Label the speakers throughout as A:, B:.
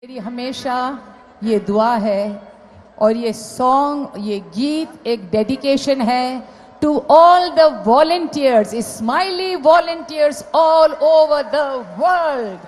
A: मेरी हमेशा ये दुआ है और ये सॉन्ग, ये गीत एक डेडिकेशन है to all the volunteers, smiley volunteers all over the world.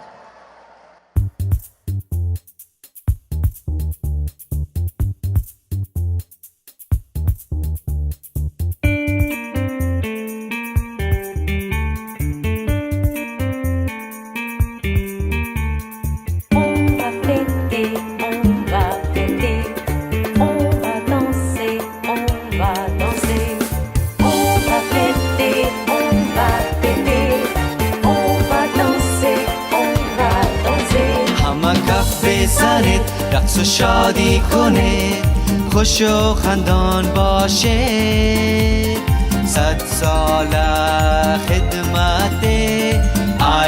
B: بزنید رقص و شادی کنید خوش و خندان باشید 100 سال خدمت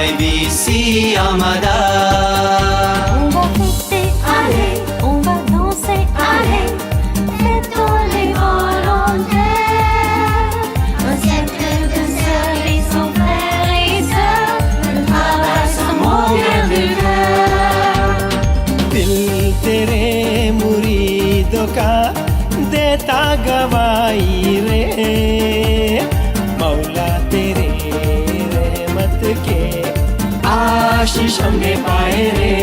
B: IBC آمده.
C: On va fêter, allez, on va danser, allez, fêtons les volontaires. Un siècle de service aux frères et sœurs, le travail sans mourir du cœur.
D: दिल तेरे मुरीदों का देता गवाही रे, मौला तेरे रहमत के आशीष हमें पाए रे.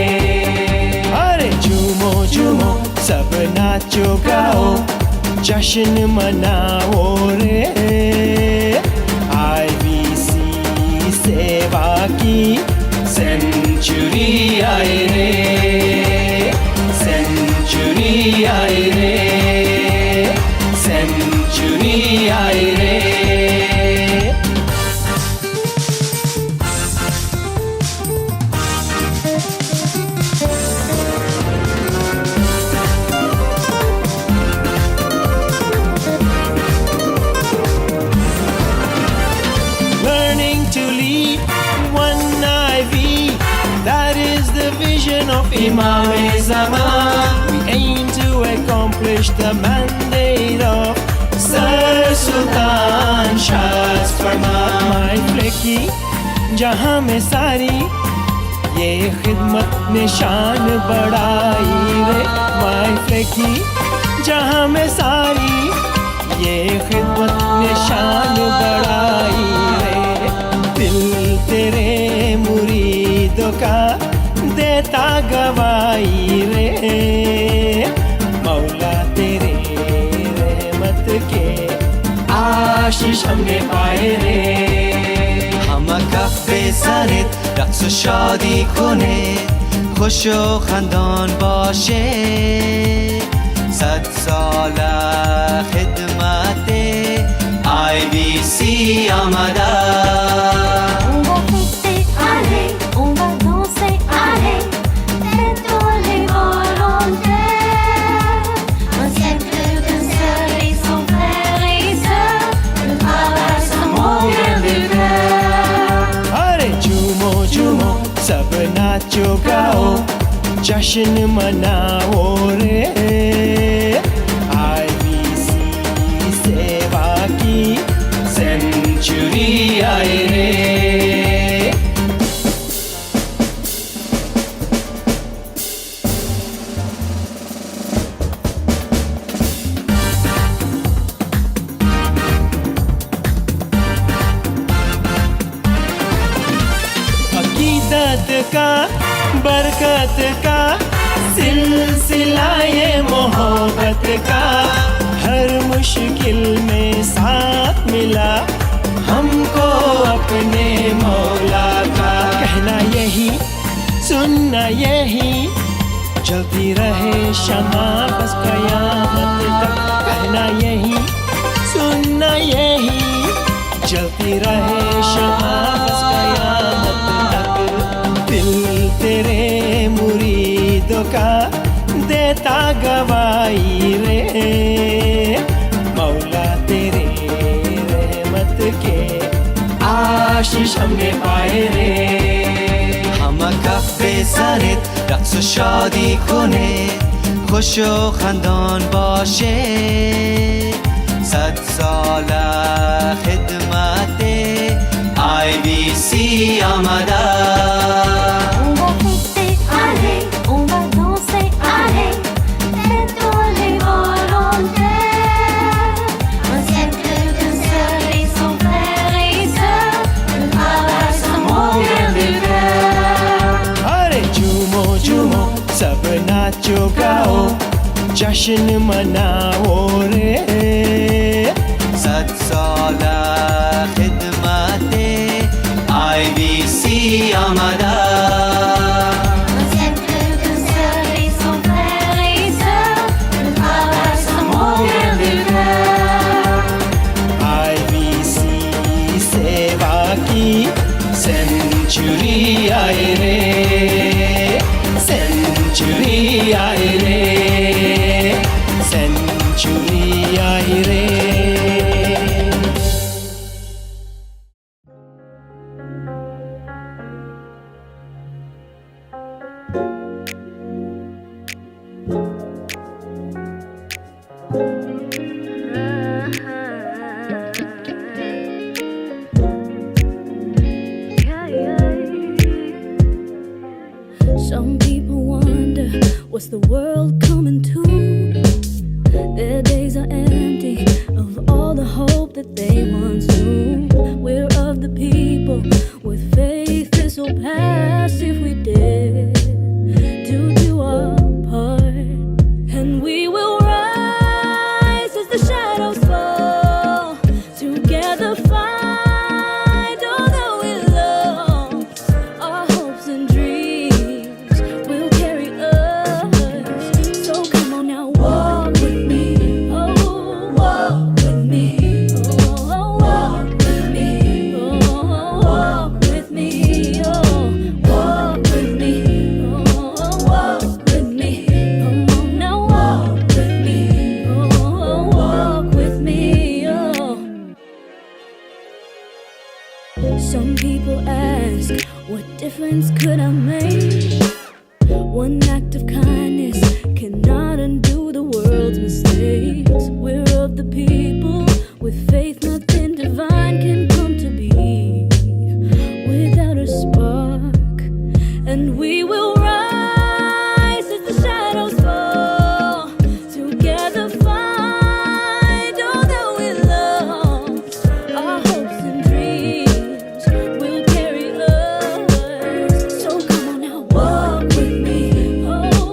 D: अरे झूमो झूमो सब नाचो गाओ जश्न मनाओ रे, IBC सेवा की सेंचुरी आए रे, सेंचुरी आए रे, सेंचुरी आए रे. Learning to lead one IV, that is the vision of Imam-e-Zaman. We aim to accomplish the mandate of Sir Sultan Shah's Farman. My flecky जहाँ में सारी ये खिदमत ने शान बढ़ाई रे, my flecky जहाँ में सारी ये खिदमत ने शान बढ़ाई रे. दिल तेरे मुरीदों का देता गवाही रे, मौला तेरे रहमत के आशीष हमने पाए रे.
B: هم کف بزنید رقص و شادی کنید خوش و خندان باشید 100 سال خدمت IBC آمده.
C: On va fêter, allez, on va danser, allez, fêtons les volontaires. Un siècle de service aux frères et sœurs, le travail sans mourir du cœur.
D: अरे झूमो झूमो सब नाचो गाओ जश्न मनाओ रे, IBC सेवा की सेंचुरी आए रे. अकीदत का बरकत का सिलसिला ये मोहब्बत का हर मुश्किल में साथ मिला हमको अपने मौला का. कहना यही सुनना यही चलती रहे शमा बस कयामत तक. कहना यही सुनना यही चलती रहे शमा बस कयामत तक. दिल तेरे मुरीदों का देता गवाही रे, मौला तेरे रहमत के आशीष हमने पाए रे.
B: هم کف بزنید رقص و شادی کنید خوش و خندان باشید 100 سال خدمت IBC آمده.
C: On va fêter, allez, on va danser.
D: झूमो सब नाचो गाओ जश्न मनाओ रे
B: 100 سال خدمت IBC آمده
C: Retiennent plus qu'un seul, ils sont frères et sœurs. Le travail sans mon cœur du cœur.
D: IBC सेवा की सेंचुरी आए रे सेंचुरी आए रे सेंचुरी आए रे
E: Some people wonder what's the world coming to. Their days are empty of all the hope that they once knew. We're of the people with faith, this will pass if we dare to do our part, and we will rise as the shadows fall. Together fight, although we lost our hopes and dreams will carry us. So come on now, walk with me. Oh, walk with me. Oh, walk with me. Oh, walk with me. Oh, walk with me. Oh, walk with me. Come on now, walk with me. Oh, walk with me. Oh. Some people ask, what difference could I make? One act of kindness cannot undo the world's mistakes. We're of the people with faith, nothing divine can come to be without a spark. And we will rise as the shadows fall. Together fight, although we lost our hopes and dreams will carry us. So come on now, walk with me. Oh,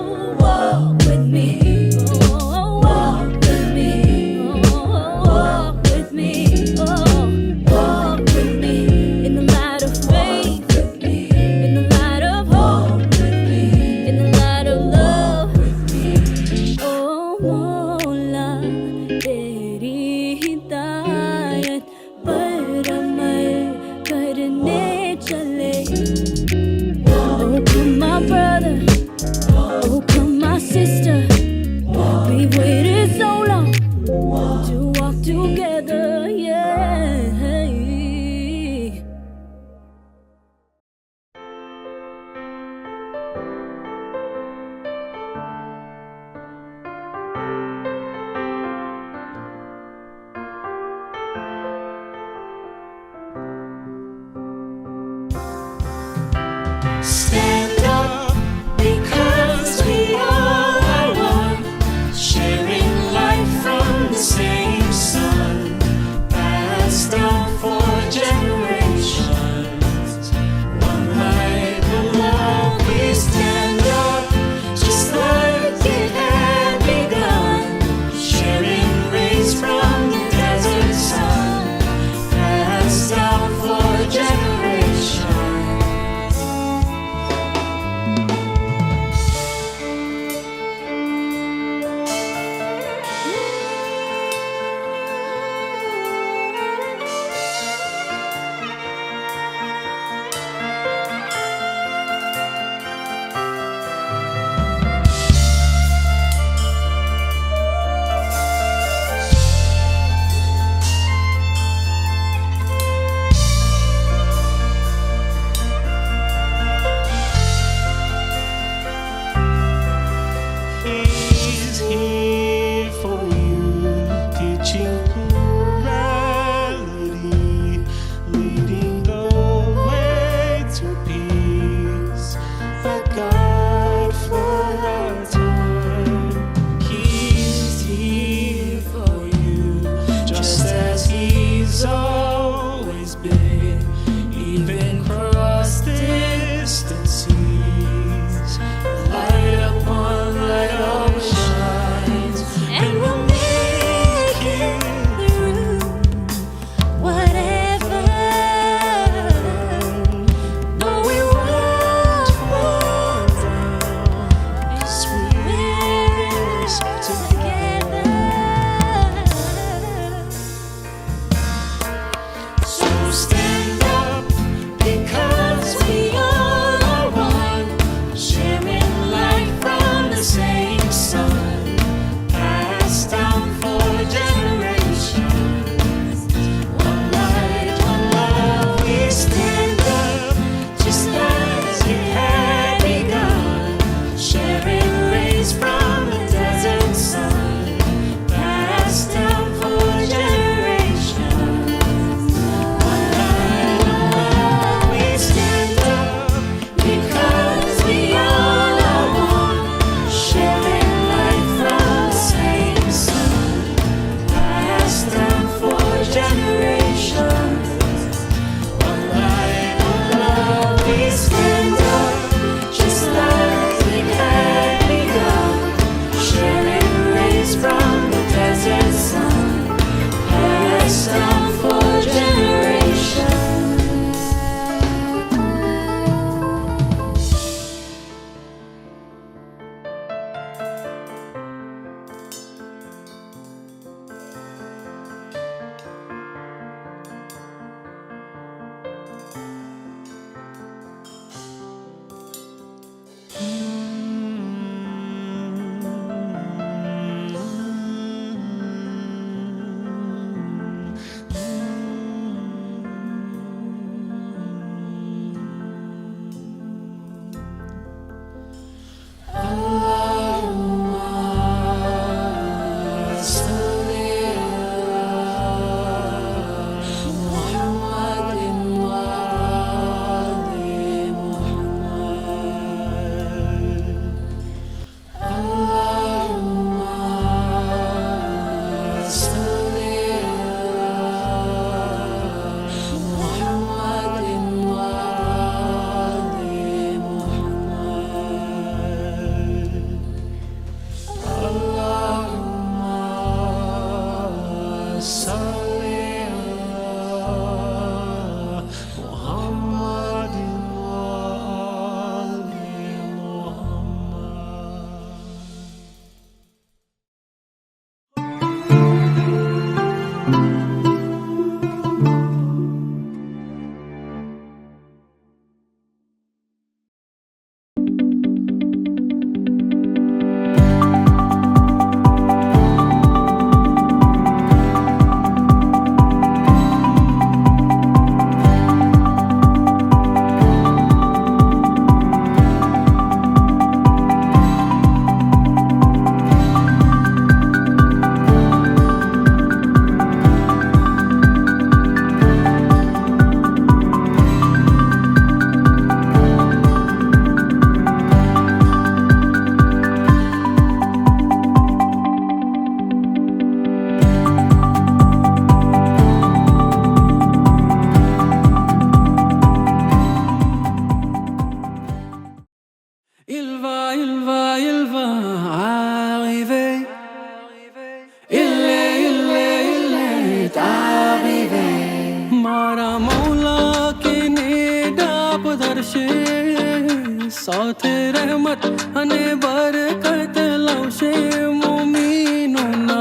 F: थे रहमत अने बरकत लौशे मोमीनोना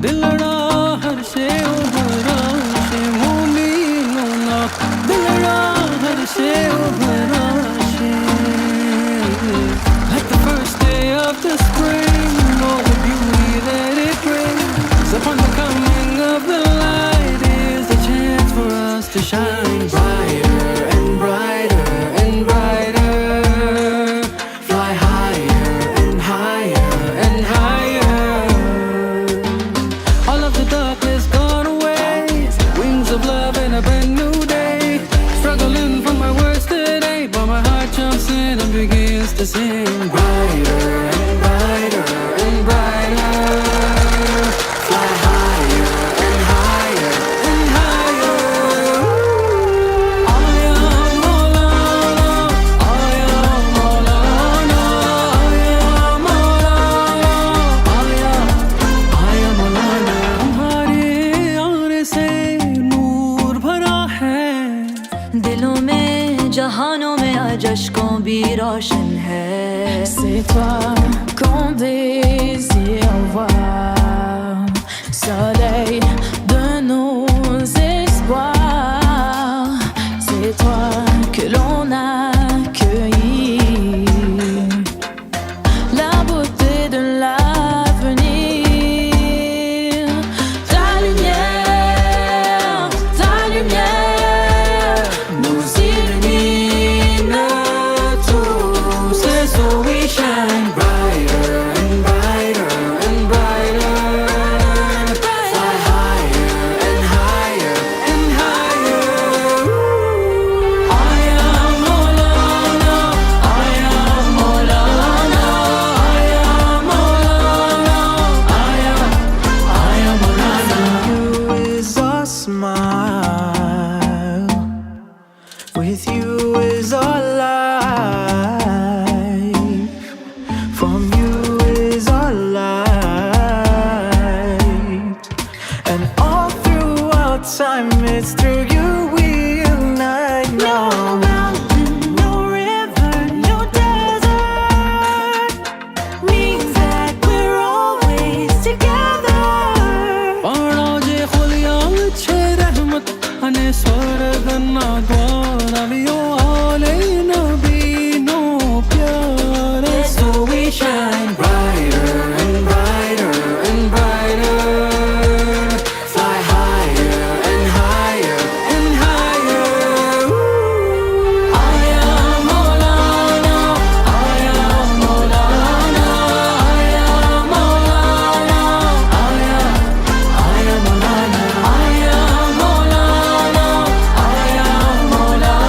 F: दिलड़ा हर्षे उभराशे मोमीनोना दिलड़ा हर्षे उभराशे Like the first day of the spring, all the beauty that it brings upon the coming of the light is the chance for us to shine brighter and brighter and brighter, fly higher and higher and higher. All of the darkness gone away, wings of love and a brand new day. Struggling for my words today, but my heart jumps in and begins to sing brighter and brighter and brighter, fly higher and higher and higher. Aya Maulana, Aya Maulana, Aya Maulana, Aya Maulana. तुम्हारे आने से नूर भरा है,
E: दिलों में जहानों में आज अश्कों भी रोशन है
G: C'est toi qu'on désire voir, soleil de nos espoirs. C'est toi que l'on accueillit, la beauté de l'avenir. Ta lumière nous illumine tous.
F: And so we shine brighter and brighter and brighter, fly higher and higher and higher. Aya Maulana, Aya Maulana, Aya Maulana, Aya Maulana.
D: You is our smile, with you is our life, from you is our light, and all throughout time it's through you we unite. No mountain, no river, no desert means that we're always together.
F: पौड़ा जे खुलिया छे रहमत अने स्वर्ग ना द्वार अलियो आले नबी no प्यार. So we shine brighter and brighter and brighter, fly higher and higher and higher. Aya Maulana, Aya Maulana, Aya Maulana, Aya Maulana, Aya Maulana, Aya Maulana,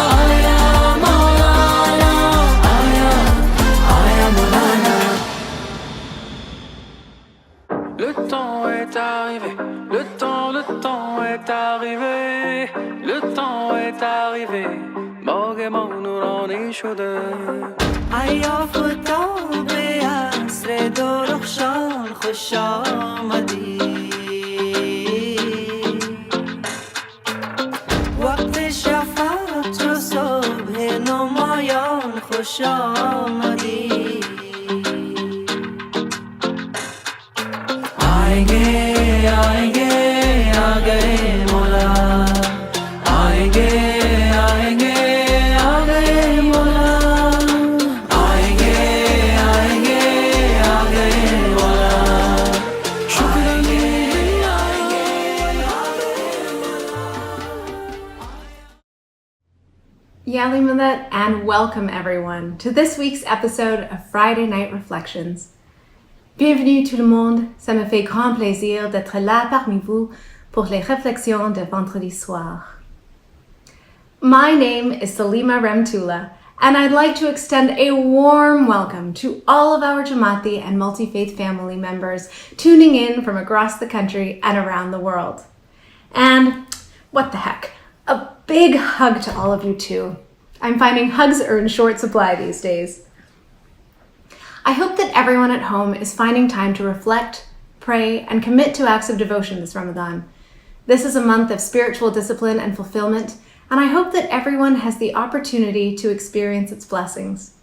F: Aya Maulana, Aya Maulana. Le temps est arrivé, le temps est arrivé, le temps est arrivé. Morgen morgen شده.
B: عیافتان به عصر درخشان خوش آمدی. وقت شفاعت و صبح نمایان خوش آمدی. आएंगे आएंगे आ गए मौला. आएंगे आएंगे आ गए मौला. आएंगे आएंगे आ गए मौला. आएंगे आएंगे आ गए मौला.
H: Yali Millet, and welcome everyone to this week's episode of Friday Night Reflections. Bienvenue tout le monde, ça me fait grand plaisir d'être là parmi vous pour les réflexions de vendredi soir. My name is Salima Remtula, and I'd like to extend a warm welcome to all of our Jamaati and multi-faith family members tuning in from across the country and around the world. And what the heck, a big hug to all of you too. I'm finding hugs are in short supply these days. I hope that everyone at home is finding time to reflect, pray, and commit to acts of devotion this Ramadan. This is a month of spiritual discipline and fulfillment, and I hope that everyone has the opportunity to experience its blessings.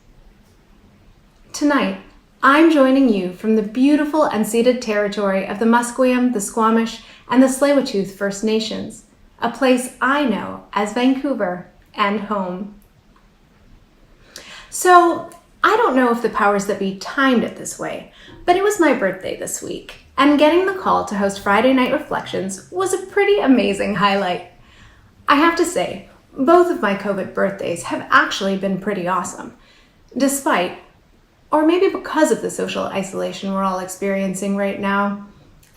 H: Tonight, I'm joining you from the beautiful unceded territory of the Musqueam, the Squamish, and the Tsleil-Waututh First Nations, a place I know as Vancouver and home. So, I don't know if the powers that be timed it this way, but it was my birthday this week, and getting the call to host Friday Night Reflections was a pretty amazing highlight. I have to say, both of my COVID birthdays have actually been pretty awesome, despite, or maybe because of the social isolation we're all experiencing right now.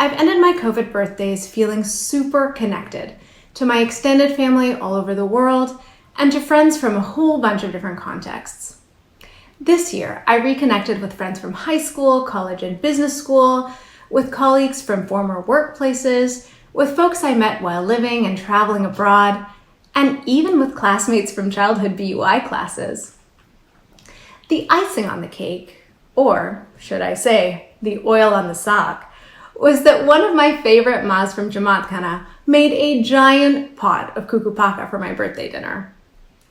H: I've ended my COVID birthdays feeling super connected to my extended family all over the world and to friends from a whole bunch of different contexts. This year, I reconnected with friends from high school, college, and business school, with colleagues from former workplaces, with folks I met while living and traveling abroad, and even with classmates from childhood BUI classes. The icing on the cake, or should I say, the oil on the sock, was that one of my favorite mas from Jamaat Khana made a giant pot of kukupaka for my birthday dinner.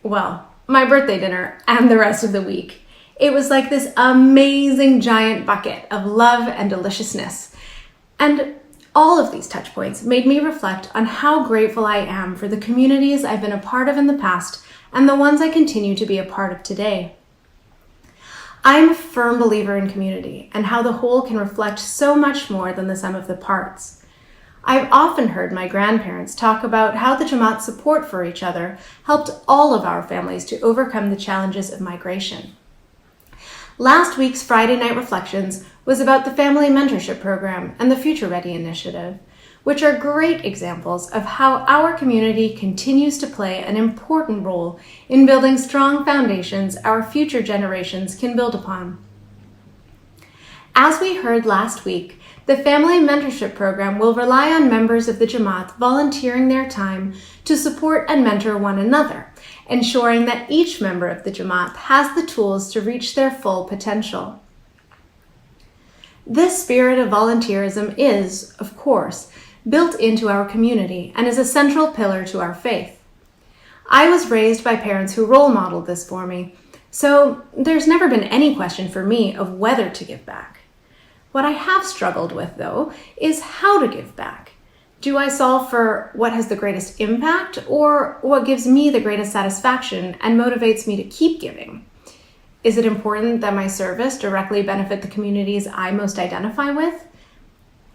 H: Well, my birthday dinner and the rest of the week. It was like this amazing giant bucket of love and deliciousness. And all of these touch points made me reflect on how grateful I am for the communities I've been a part of in the past and the ones I continue to be a part of today. I'm a firm believer in community and how the whole can reflect so much more than the sum of the parts. I've often heard my grandparents talk about how the Jamaat's support for each other helped all of our families to overcome the challenges of migration. Last week's Friday Night Reflections was about the Family Mentorship Program and the Future Ready Initiative, which are great examples of how our community continues to play an important role in building strong foundations our future generations can build upon. As we heard last week, the Family Mentorship Program will rely on members of the Jamaat volunteering their time to support and mentor one another, ensuring that each member of the Jamaat has the tools to reach their full potential. This spirit of volunteerism is, of course, built into our community and is a central pillar to our faith. I was raised by parents who role modeled this for me, so there's never been any question for me of whether to give back. What I have struggled with, though, is how to give back. Do I solve for what has the greatest impact or what gives me the greatest satisfaction and motivates me to keep giving? Is it important that my service directly benefit the communities I most identify with?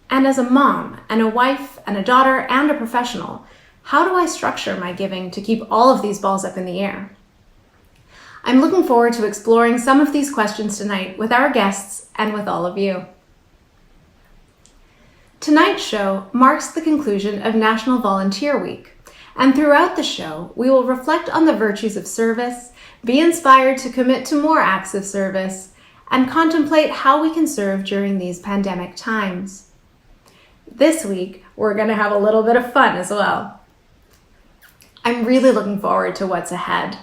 H: And as a mom and a wife and a daughter and a professional, how do I structure my giving to keep all of these balls up in the air? I'm looking forward to exploring some of these questions tonight with our guests and with all of you. Tonight's show marks the conclusion of National Volunteer Week, and throughout the show, we will reflect on the virtues of service, be inspired to commit to more acts of service, and contemplate how we can serve during these pandemic times. This week, we're going to have a little bit of fun as well. I'm really looking forward to what's ahead.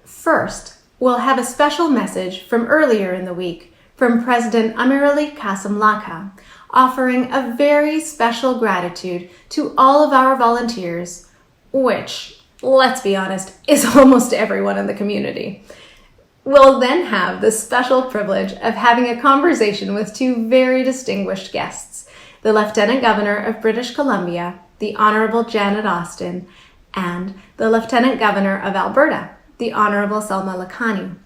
H: First, we'll have a special message from earlier in the week from President Amirali Kasim Laka, offering a very special gratitude to all of our volunteers, which, let's be honest, is almost everyone in the community. We'll then have the special privilege of having a conversation with two very distinguished guests, the Lieutenant Governor of British Columbia, the Honourable Janet Austin, and the Lieutenant Governor of Alberta, the Honourable Salma Lakhani.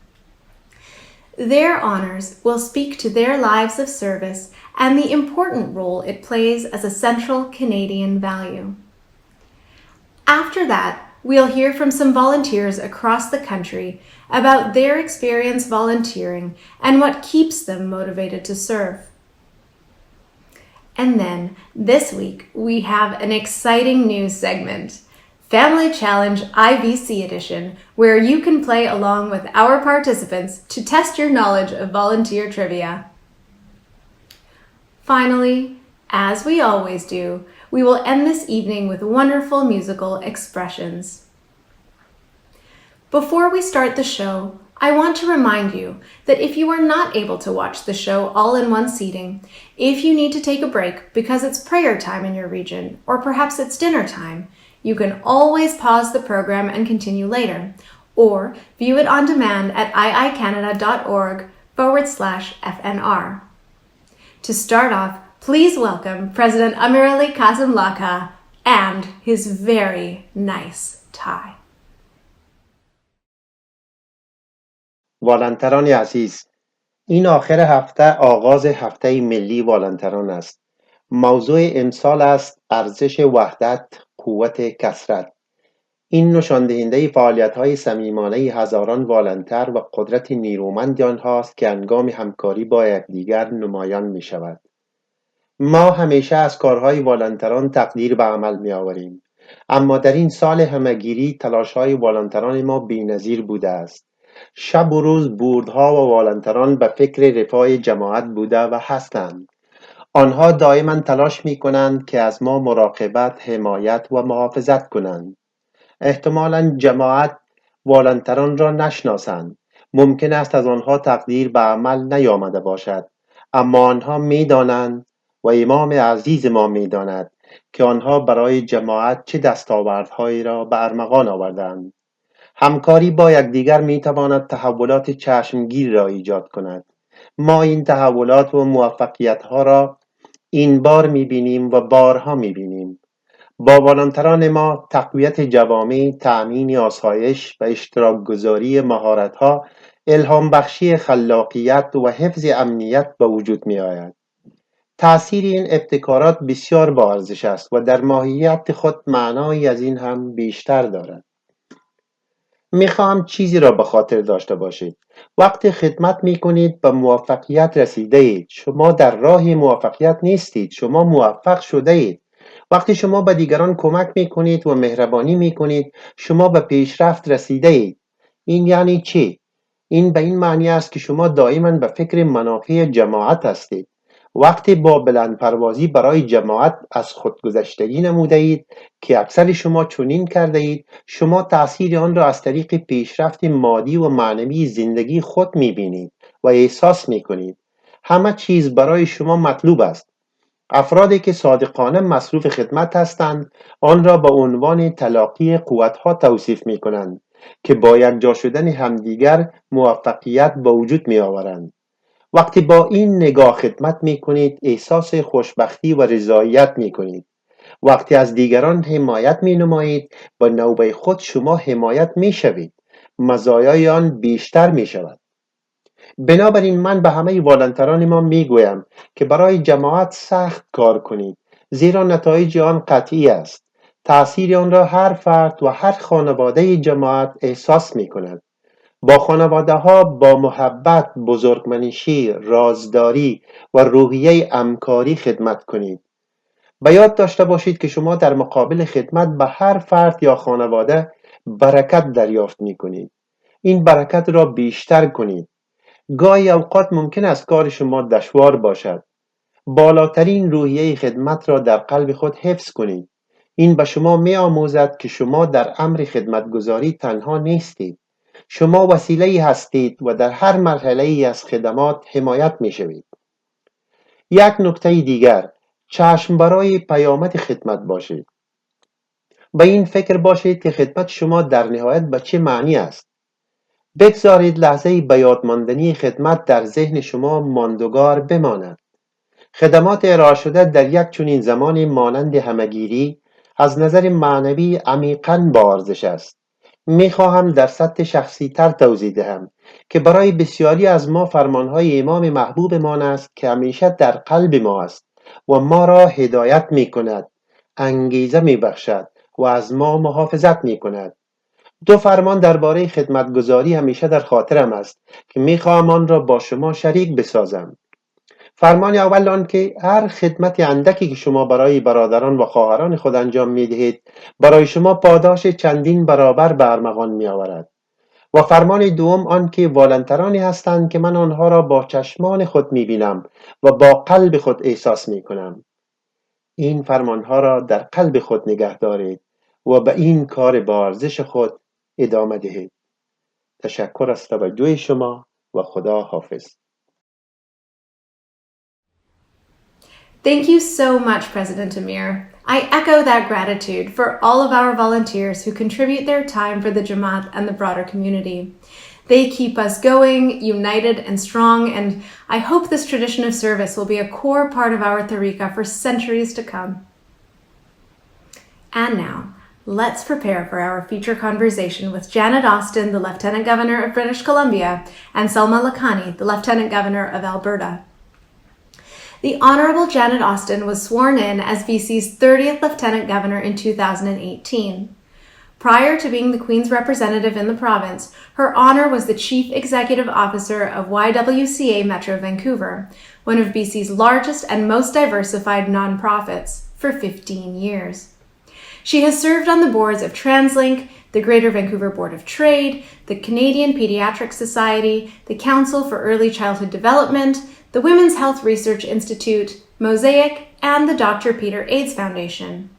H: Their honours will speak to their lives of service and the important role it plays as a central Canadian value. After that, we'll hear from some volunteers across the country about their experience volunteering and what keeps them motivated to serve. And then, this week, we have an exciting new segment, Family Challenge IVC Edition, where you can play along with our participants to test your knowledge of volunteer trivia. Finally, as we always do, we will end this evening with wonderful musical expressions. Before we start the show, I want to remind you that if you are not able to watch the show all in one seating, if you need to take a break because it's prayer time in your region, or perhaps it's dinner time, you can always pause the program and continue later, or view it on demand at iicanada.org/FNR. To start off, please welcome President Amirali Kasim Laka and his very nice tie.
I: والنتران عزیز، این آخر هفته آغاز هفته ملی والنتران است. موضوع امسال است ارزش وحدت، قوت کثرت. این نشان دهنده فعالیت‌های صمیمانه هزاران والنتر و قدرت نیرومند آنهاست که هنگام همکاری با یکدیگر نمایان می‌شود. ما همیشه از کارهای والنتران تقدیر به عمل می‌آوریم، اما در این سال همگیری تلاش‌های والنتران ما بی‌نظیر بوده است. شب و روز بوردها و والنتران به فکر رفاه جماعت بوده و هستند. آنها دائما تلاش می‌کنند که از ما مراقبت، حمایت و محافظت کنند. احتمالاً جماعت والنتران را نشناسند. ممکن است از آنها تقدیر به عمل نیامده باشد، اما آنها می‌دانند و امام عزیز ما می‌داند که آنها برای جماعت چه دستاوردهایی را به ارمغان آوردند. همکاری با یکدیگر می‌تواند تحولات چشمگیر را ایجاد کند. ما این تحولات و موفقیت‌ها را این بار می‌بینیم و بارها می‌بینیم. با والنتران ما تقویت جوامع، تأمین آسایش و اشتراک گذاری مهارت‌ها، الهام بخشی خلاقیت و حفظ امنیت به وجود می‌آید. تأثیر این ابتکارات بسیار با ارزش است و در ماهیت خود معنایی از این هم بیشتر دارد. میخواهم چیزی را به خاطر داشته باشید. وقتی خدمت میکنید به موفقیت رسیده اید. شما در راه موفقیت نیستید، شما موفق شده اید. وقتی شما به دیگران کمک میکنید و مهربانی میکنید، شما به پیشرفت رسیده اید. این یعنی چی؟ این به این معنی است که شما دائما به فکر منافع جماعت هستید. وقتی با بلند پروازی برای جماعت از خودگذشتگی نموده اید که اکثر شما چنین کرده اید، شما تأثیر آن را از طریق پیشرفت مادی و معنوی زندگی خود می‌بینید و احساس می‌کنید. همه چیز برای شما مطلوب است. افرادی که صادقانه مصروف خدمت هستند، آن را به عنوان تلاقی قوت‌ها توصیف می‌کنند که با یکجا شدن همدیگر موفقیت به وجود می‌آورند. وقتی با این نگاه خدمت می‌کنید، احساس خوشبختی و رضایت می‌کنید. وقتی از دیگران حمایت می‌نمایید، به نوبه خود شما حمایت می‌شوید. مزایای آن بیشتر می‌شود. بنابراین من به همه والنتران ما می‌گویم که برای جماعت سخت کار کنید، زیرا نتایج آن قطعی است. تأثیر آن را هر فرد و هر خانواده جماعت احساس می‌کند. با خانواده‌ها با محبت، بزرگمنشی، رازداری و روحیه همکاری خدمت کنید. به یاد داشته باشید که شما در مقابل خدمت به هر فرد یا خانواده برکت دریافت می‌کنید. این برکت را بیشتر کنید. گاهی اوقات ممکن است کار شما دشوار باشد. بالاترین روحیه خدمت را در قلب خود حفظ کنید. این به شما می‌آموزد که شما در امر خدمتگزاری تنها نیستید. شما وسیله‌ای هستید و در هر مرحله‌ای از خدمات حمایت می‌شوید. یک نکته دیگر، چشم برای پیامد خدمت باشید. به این فکر باشید که خدمت شما در نهایت به چه معنی است. بگذارید لحظه‌ای به یاد ماندنی خدمت در ذهن شما ماندگار بماند. خدمات ارائه شده در یک چنین زمانی مانند همگیری از نظر معنوی عمیقاً با ارزش است. می‌خواهم در سطح شخصی تر توضیح دهم که برای بسیاری از ما فرمانهای امام محبوبمان است که همیشه در قلب ما است و ما را هدایت می‌کند، انگیزه می‌بخشد و از ما محافظت می‌کند. دو فرمان درباره خدمتگزاری همیشه در خاطرم است که می‌خواهم آن را با شما شریک بسازم. فرمان اول آن که هر خدمت اندکی که شما برای برادران و خواهران خود انجام می‌دهید، برای شما پاداش چندین برابر به ارمغان می‌آورد. و فرمان دوم آن که والنترانی هستند که من آنها را با چشمان خود می‌بینم و با قلب خود احساس می‌کنم. این فرمانها را در قلب خود نگه دارید و به این کار با ارزش خود ادامه دهید. تشکر از توجه شما و خدا حافظ.
H: Thank you so much, President Amir. I echo that gratitude for all of our volunteers who contribute their time for the Jamaat and the broader community. They keep us going, united and strong, and I hope this tradition of service will be a core part of our tariqah for centuries to come. And now, let's prepare for our feature conversation with Janet Austin, the Lieutenant Governor of British Columbia, and Salma Lakhani, the Lieutenant Governor of Alberta. The Honourable Janet Austin was sworn in as BC's 30th Lieutenant Governor in 2018. Prior to being the Queen's representative in the province, her honour was the Chief Executive Officer of YWCA Metro Vancouver, one of BC's largest and most diversified nonprofits, for 15 years. She has served on the boards of TransLink, the Greater Vancouver Board of Trade, the Canadian Pediatric Society, the Council for Early Childhood Development, the Women's Health Research Institute, Mosaic, and the Dr. Peter AIDS Foundation.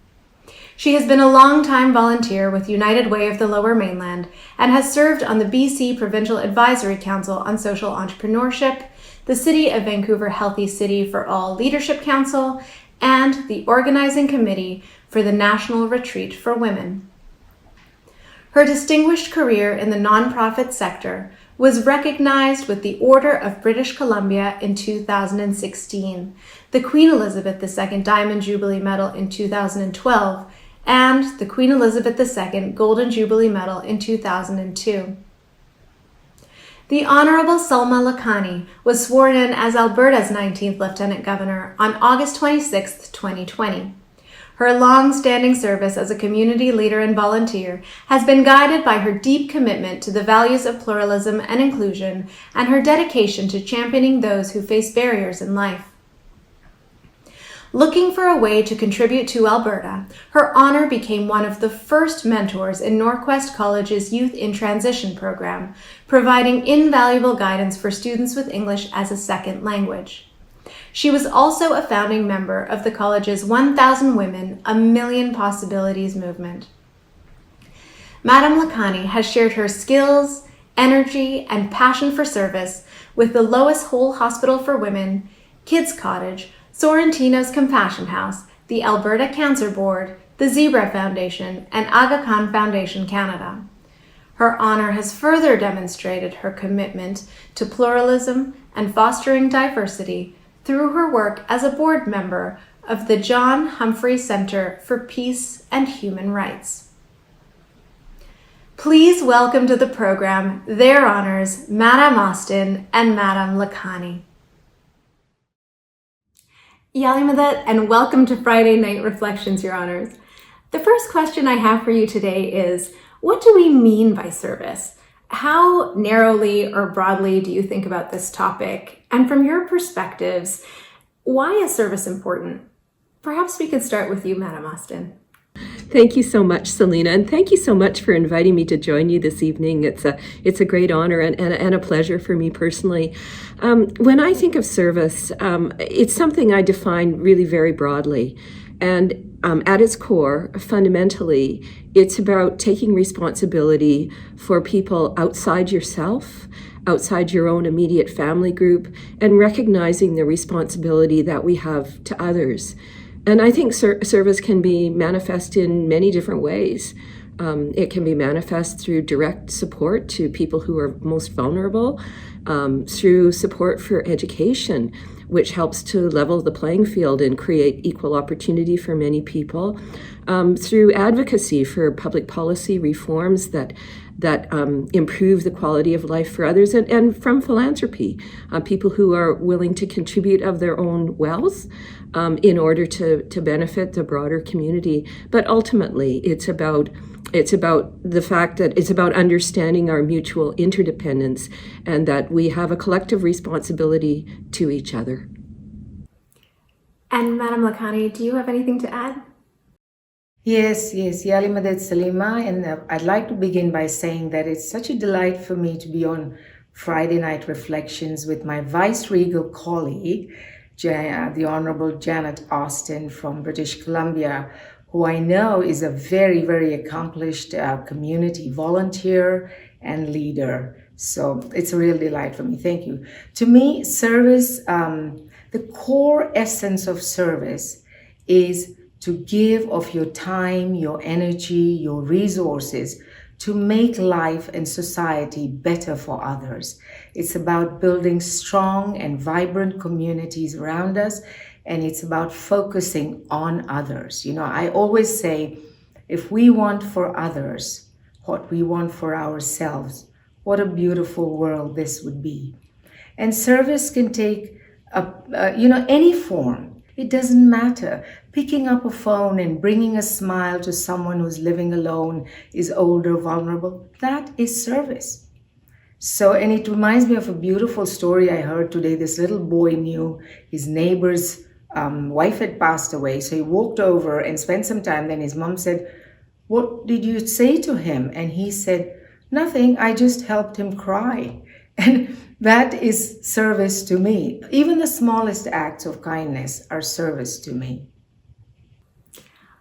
H: She has been a long-time volunteer with United Way of the Lower Mainland and has served on the BC Provincial Advisory Council on Social Entrepreneurship, the City of Vancouver Healthy City for All Leadership Council, and the Organizing Committee for the National Retreat for Women. Her distinguished career in the nonprofit sector was recognized with the Order of British Columbia in 2016, the Queen Elizabeth II Diamond Jubilee Medal in 2012, and the Queen Elizabeth II Golden Jubilee Medal in 2002. The Honourable Salma Lakhani was sworn in as Alberta's 19th Lieutenant Governor on August 26, 2020. Her long-standing service as a community leader and volunteer has been guided by her deep commitment to the values of pluralism and inclusion and her dedication to championing those who face barriers in life. Looking for a way to contribute to Alberta, her honour became one of the first mentors in Norquest College's Youth in Transition program, providing invaluable guidance for students with English as a second language. She was also a founding member of the college's 1,000 Women, A Million Possibilities movement. Madam Lakhani has shared her skills, energy, and passion for service with the Lois Hole Hospital for Women, Kids Cottage, Sorrentino's Compassion House, the Alberta Cancer Board, the Zebra Foundation, and Aga Khan Foundation Canada. Her honour has further demonstrated her commitment to pluralism and fostering diversity through her work as a board member of the John Humphrey Centre for Peace and Human Rights. Please welcome to the program their honours, Madam Austin and Madam Lakhani. Yalimadat, and welcome to Friday Night Reflections, Your Honours. The first question I have for you today is, what do we mean by service? How narrowly or broadly do you think about this topic? And from your perspectives, why is service important? Perhaps we could start with you, Madam Austin.
J: Thank you so much, Selena, and thank you so much for inviting me to join you this evening. It's a great honor and a pleasure for me personally. When I think of service, it's something I define really very broadly. And at its core, fundamentally, it's about taking responsibility for people outside yourself, outside your own immediate family group, and recognizing the responsibility that we have to others. And I think service can be manifest in many different ways. It can be manifest through direct support to people who are most vulnerable, through support for education, which helps to level the playing field and create equal opportunity for many people, through advocacy for public policy reforms that improve the quality of life for others, and from philanthropy, people who are willing to contribute of their own wealth in order to benefit the broader community. But ultimately, it's about the fact that it's about understanding our mutual interdependence and that we have a collective responsibility to each other.
H: And Madam Lakhani, do you have anything to add?
K: Yes, Yalimadet Salima, and I'd like to begin by saying that it's such a delight for me to be on Friday Night Reflections with my vice-regal colleague, the Honorable Janet Austin from British Columbia, who I know is a very, very accomplished community volunteer and leader. So it's a real delight for me. Thank you. To me, service, the core essence of service is to give of your time, your energy, your resources to make life and society better for others. It's about building strong and vibrant communities around us, and it's about focusing on others. I always say, if we want for others what we want for ourselves, what a beautiful world this would be. And service can take any form. It doesn't matter. Picking up a phone and bringing a smile to someone who's living alone, is older, vulnerable, that is service. So, and it reminds me of a beautiful story I heard today. This little boy knew his neighbor's wife had passed away. So he walked over and spent some time. Then his mom said, "What did you say to him?" And he said, "Nothing, I just helped him cry." And that is service to me. Even the smallest acts of kindness are service to me.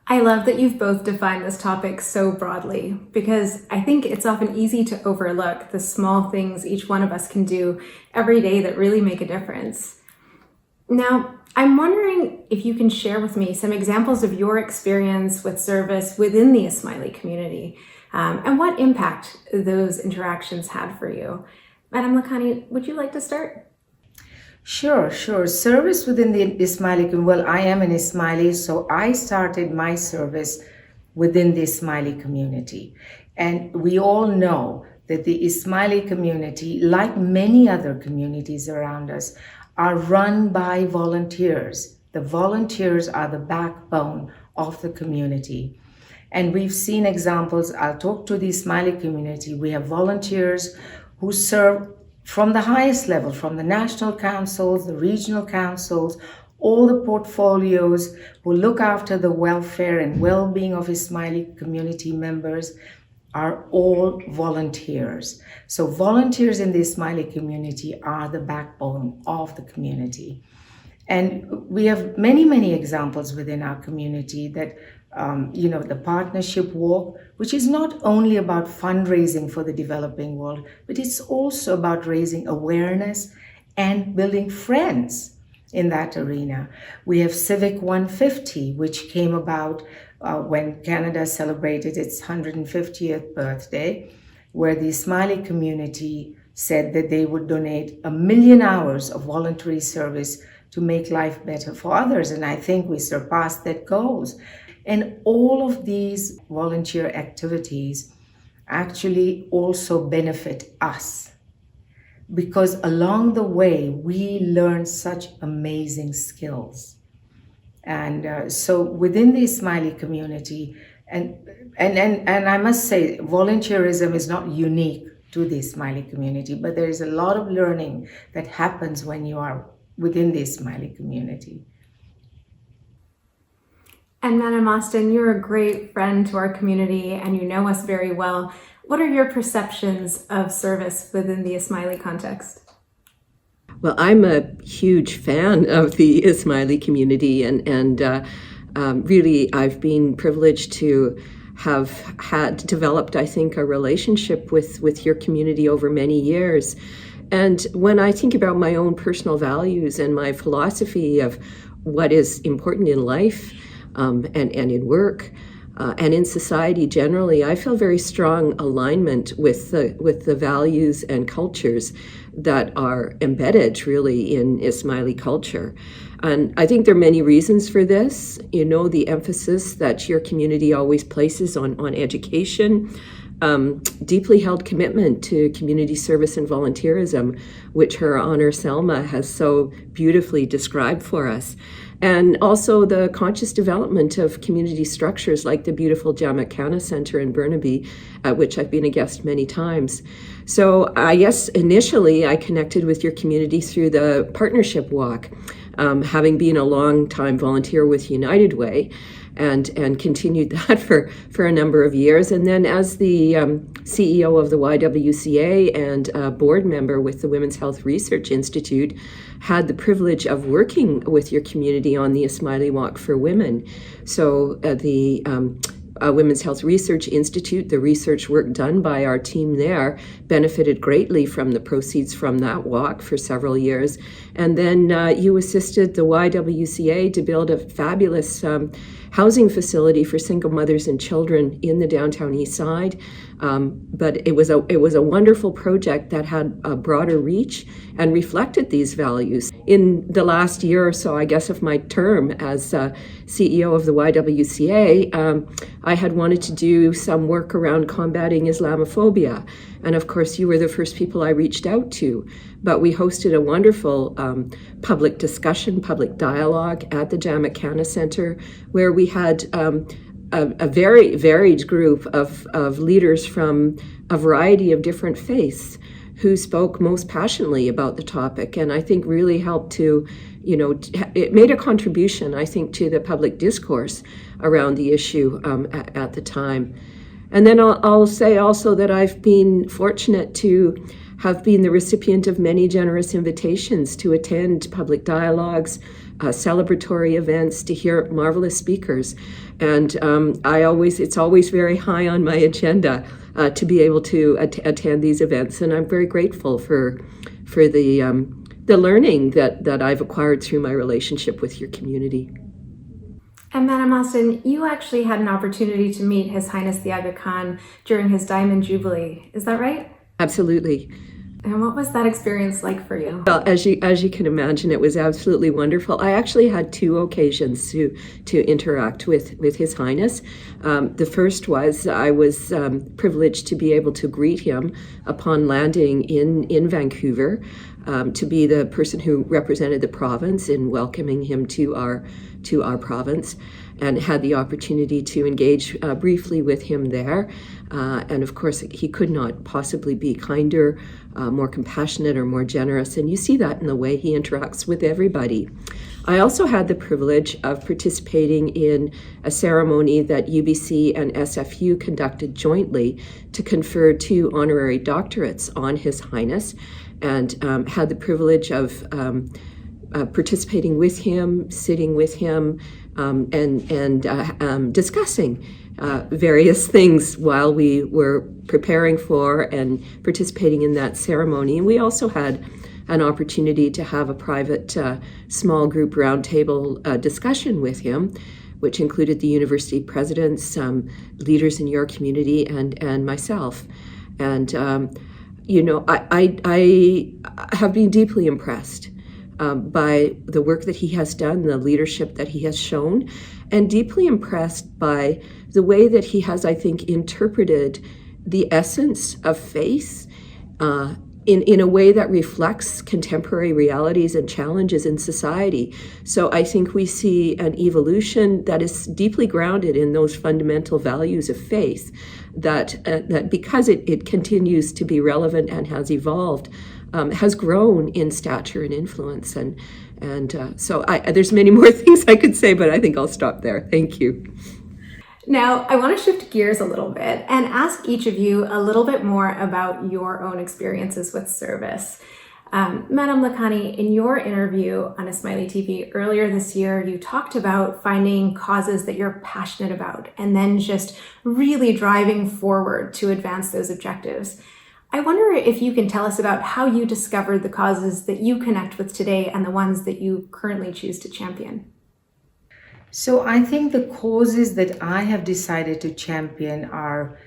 H: I love that you've both defined this topic so broadly, because I think it's often easy to overlook the small things each one of us can do every day that really make a difference. Now, I'm wondering if you can share with me some examples of your experience with service within the Ismaili community, and what impact those interactions had for you. Madam Lakhani, would you like to start?
K: Sure. Service within the Ismaili community. Well, I am an Ismaili, so I started my service within the Ismaili community. And we all know that the Ismaili community, like many other communities around us, are run by volunteers. The volunteers are the backbone of the community. And we've seen examples. I'll talk to the Ismaili community. We have volunteers who serve from the highest level, from the national councils, the regional councils, all the portfolios, who look after the welfare and well-being of Ismaili community members, are all volunteers. So volunteers in the Ismaili community are the backbone of the community. And we have many, many examples within our community that, the partnership walk, which is not only about fundraising for the developing world, but it's also about raising awareness and building friends in that arena. We have Civic 150, which came about when Canada celebrated its 150th birthday, where the Ismaili community said that they would donate 1 million hours of voluntary service to make life better for others. And I think we surpassed that goals. And all of these volunteer activities actually also benefit us, because along the way, we learn such amazing skills. And so within the Ismaili community, and I must say, volunteerism is not unique to the Ismaili community, but there is a lot of learning that happens when you are within the Ismaili community.
H: And Madam Austin, you're a great friend to our community and you know us very well. What are your perceptions of service within the Ismaili context?
J: Well, I'm a huge fan of the Ismaili community, and really I've been privileged to have developed, I think, a relationship with your community over many years. And when I think about my own personal values and my philosophy of what is important in life, and in work, and in society generally, I feel very strong alignment with the values and cultures that are embedded really in Ismaili culture. And I think there are many reasons for this. The emphasis that your community always places on education, deeply held commitment to community service and volunteerism, which Her Honor Selma has so beautifully described for us. And also the conscious development of community structures like the beautiful Jamak Khana Center in Burnaby, at which I've been a guest many times. So I guess initially I connected with your community through the partnership walk, having been a long-time volunteer with United Way, and continued that for a number of years. And then as the CEO of the YWCA and a board member with the Women's Health Research Institute, had the privilege of working with your community on the Ismaili Walk for Women. So the Women's Health Research Institute. The research work done by our team there benefited greatly from the proceeds from that walk for several years. And then you assisted the YWCA to build a fabulous housing facility for single mothers and children in the downtown east side. But it was a wonderful project that had a broader reach and reflected these values. In the last year or so, I guess, of my term as CEO of the YWCA, I had wanted to do some work around combating Islamophobia. And of course, you were the first people I reached out to. But we hosted a wonderful public discussion, public dialogue at the Jamaica Center, where we had a very varied group of leaders from a variety of different faiths who spoke most passionately about the topic, and I think really helped to, it made a contribution, I think, to the public discourse around the issue at the time. And then I'll say also that I've been fortunate to have been the recipient of many generous invitations to attend public dialogues, celebratory events, to hear marvelous speakers. And it's always very high on my agenda to be able to attend these events. And I'm very grateful for the learning that I've acquired through my relationship with your community.
H: And Madam Austin, you actually had an opportunity to meet His Highness the Aga Khan during his Diamond Jubilee. Is that right?
J: Absolutely.
H: And what was that experience like for you?
J: Well, as you can imagine, it was absolutely wonderful. I actually had two occasions to interact with His Highness. The first was I was privileged to be able to greet him upon landing in Vancouver, to be the person who represented the province in welcoming him to our province, and had the opportunity to engage briefly with him there. And of course, he could not possibly be kinder, more compassionate, or more generous. And you see that in the way he interacts with everybody. I also had the privilege of participating in a ceremony that UBC and SFU conducted jointly to confer 2 honorary doctorates on His Highness, and had the privilege of participating with him, sitting with him, and discussing various things while we were preparing for and participating in that ceremony. And we also had an opportunity to have a private small group roundtable discussion with him, which included the university presidents, leaders in your community, and myself. And I have been deeply impressed by the work that he has done, the leadership that he has shown, and deeply impressed by the way that he has, I think, interpreted the essence of faith in a way that reflects contemporary realities and challenges in society. So I think we see an evolution that is deeply grounded in those fundamental values of faith, that because it continues to be relevant and has evolved, has grown in stature and influence. And so there's many more things I could say, but I think I'll stop there. Thank you.
H: Now, I want to shift gears a little bit and ask each of you a little bit more about your own experiences with service. Madam Lakhani, in your interview on Ismaili TV earlier this year, you talked about finding causes that you're passionate about and then just really driving forward to advance those objectives. I wonder if you can tell us about how you discovered the causes that you connect with today and the ones that you currently choose to champion.
K: So I think the causes that I have decided to champion are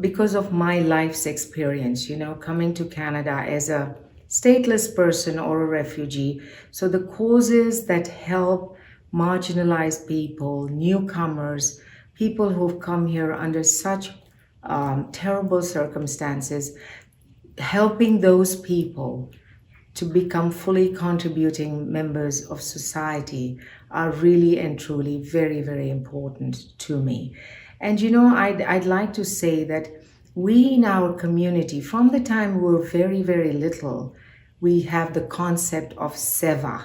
K: because of my life's experience, coming to Canada as a stateless person or a refugee. So the causes that help marginalized people, newcomers, people who've come here under such terrible circumstances, helping those people to become fully contributing members of society are really and truly very, very important to me. And I'd like to say that we in our community, from the time we were very, very little, we have the concept of seva,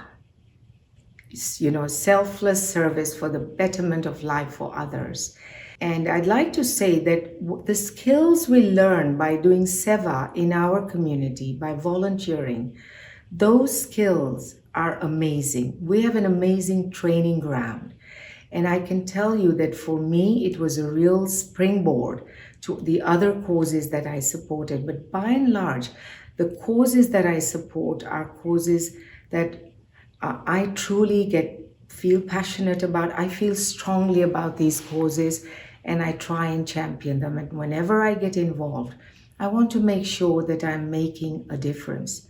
K: selfless service for the betterment of life for others. And I'd like to say that the skills we learn by doing seva in our community, by volunteering, those skills are amazing. We have an amazing training ground. And I can tell you that for me, it was a real springboard to the other causes that I supported. But by and large, the causes that I support are causes that I truly feel passionate about. I feel strongly about these causes, and I try and champion them. And whenever I get involved, I want to make sure that I'm making a difference.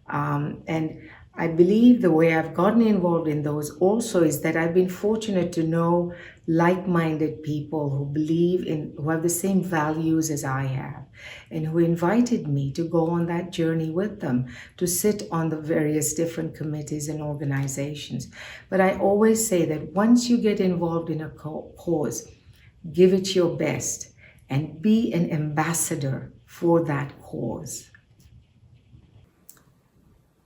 K: And I believe the way I've gotten involved in those also is that I've been fortunate to know like-minded people who have the same values as I have, and who invited me to go on that journey with them, to sit on the various different committees and organizations. But I always say that once you get involved in a cause, give it your best and be an ambassador for that cause.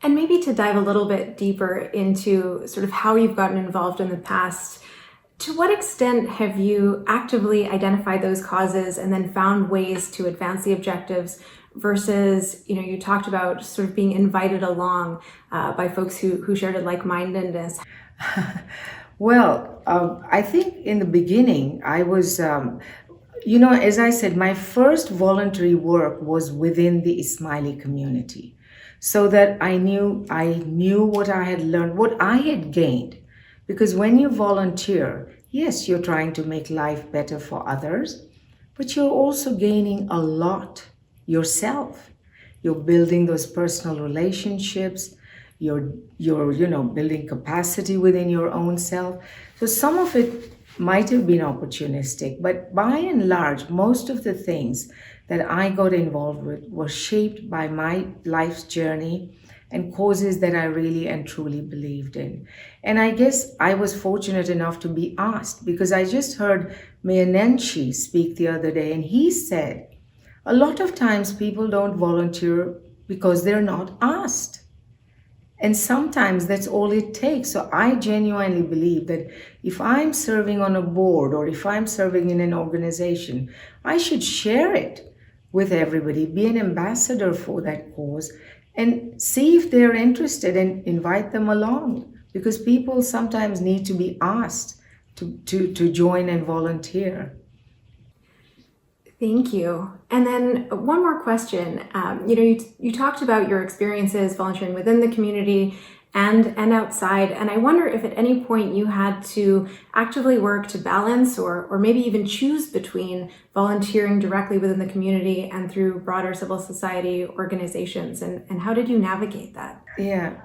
H: And maybe to dive a little bit deeper into sort of how you've gotten involved in the past, to what extent have you actively identified those causes and then found ways to advance the objectives versus, you talked about sort of being invited along by folks who shared a like-mindedness?
K: Well, I think in the beginning, I was, as I said, my first voluntary work was within the Ismaili community. So that I knew what I had learned, what I had gained. Because when you volunteer, yes, you're trying to make life better for others, but you're also gaining a lot yourself. You're building those personal relationships. You're building capacity within your own self. So some of it might have been opportunistic, but by and large, most of the things that I got involved with were shaped by my life's journey and causes that I really and truly believed in. And I guess I was fortunate enough to be asked, because I just heard Mayor Nenshi speak the other day, and he said, a lot of times people don't volunteer because they're not asked. And sometimes that's all it takes. So I genuinely believe that if I'm serving on a board or if I'm serving in an organization, I should share it with everybody, be an ambassador for that cause, and see if they're interested and invite them along. Because people sometimes need to be asked to join and volunteer.
H: Thank you. And then one more question. You talked about your experiences volunteering within the community and outside. And I wonder if at any point you had to actively work to balance or maybe even choose between volunteering directly within the community and through broader civil society organizations. And how did you navigate that?
K: Yeah.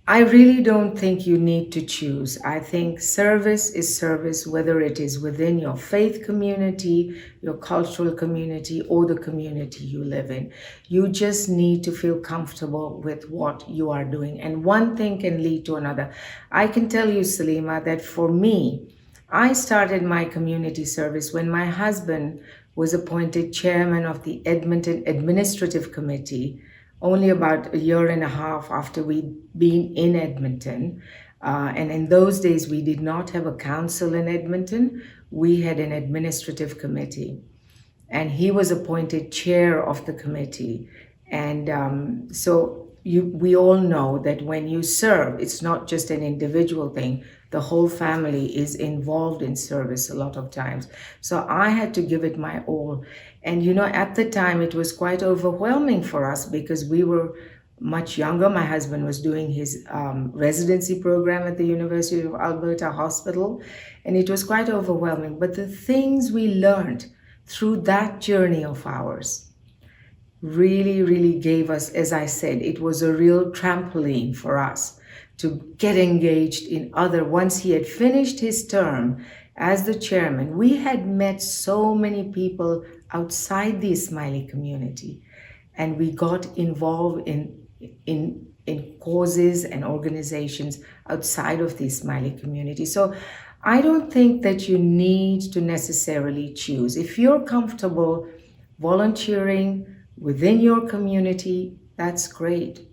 K: I really don't think you need to choose. I think service is service, whether it is within your faith community, your cultural community, or the community you live in. You just need to feel comfortable with what you are doing. And one thing can lead to another. I can tell you, Salima, that for me, I started my community service when my husband was appointed chairman of the Edmonton Administrative Committee only about a year and a half after we'd been in Edmonton. And in those days, we did not have a council in Edmonton. We had an administrative committee. And he was appointed chair of the committee. And we all know that when you serve, it's not just an individual thing. The whole family is involved in service a lot of times. So I had to give it my all. And at the time, it was quite overwhelming for us because we were much younger. My husband was doing his residency program at the University of Alberta Hospital, and it was quite overwhelming. But the things we learned through that journey of ours really, really gave us, as I said, it was a real trampoline for us to get engaged in once he had finished his term as the chairman, we had met so many people outside the Ismaili community, and we got involved in causes and organizations outside of the Ismaili community. So I don't think that you need to necessarily choose. If you're comfortable volunteering within your community, that's great.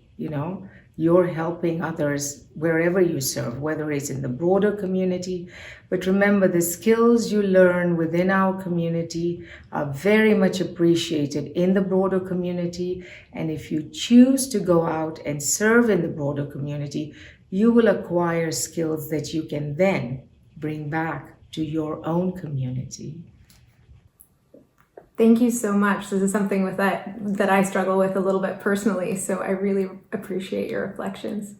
K: You're helping others wherever you serve, whether it's in the broader community. But remember, the skills you learn within our community are very much appreciated in the broader community. And if you choose to go out and serve in the broader community, you will acquire skills that you can then bring back to your own community.
H: Thank you so much. This is something with that I struggle with a little bit personally, so I really appreciate your reflections.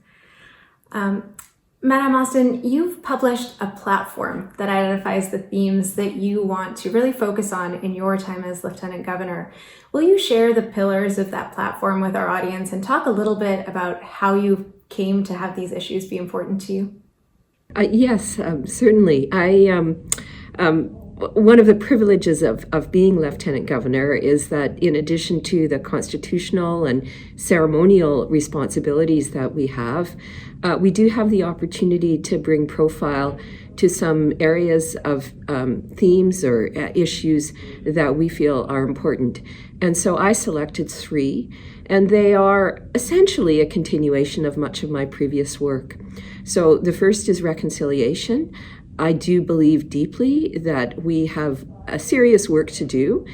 H: Madame Austin, you've published a platform that identifies the themes that you want to really focus on in your time as Lieutenant Governor. Will you share the pillars of that platform with our audience and talk a little bit about how you came to have these issues be important to you?
J: Yes, certainly. One of the privileges of being Lieutenant Governor is that in addition to the constitutional and ceremonial responsibilities that we have, we do have the opportunity to bring profile to some areas of themes or issues that we feel are important. And so I selected 3, and they are essentially a continuation of much of my previous work. So the first is reconciliation. I do believe deeply that we have a serious work to do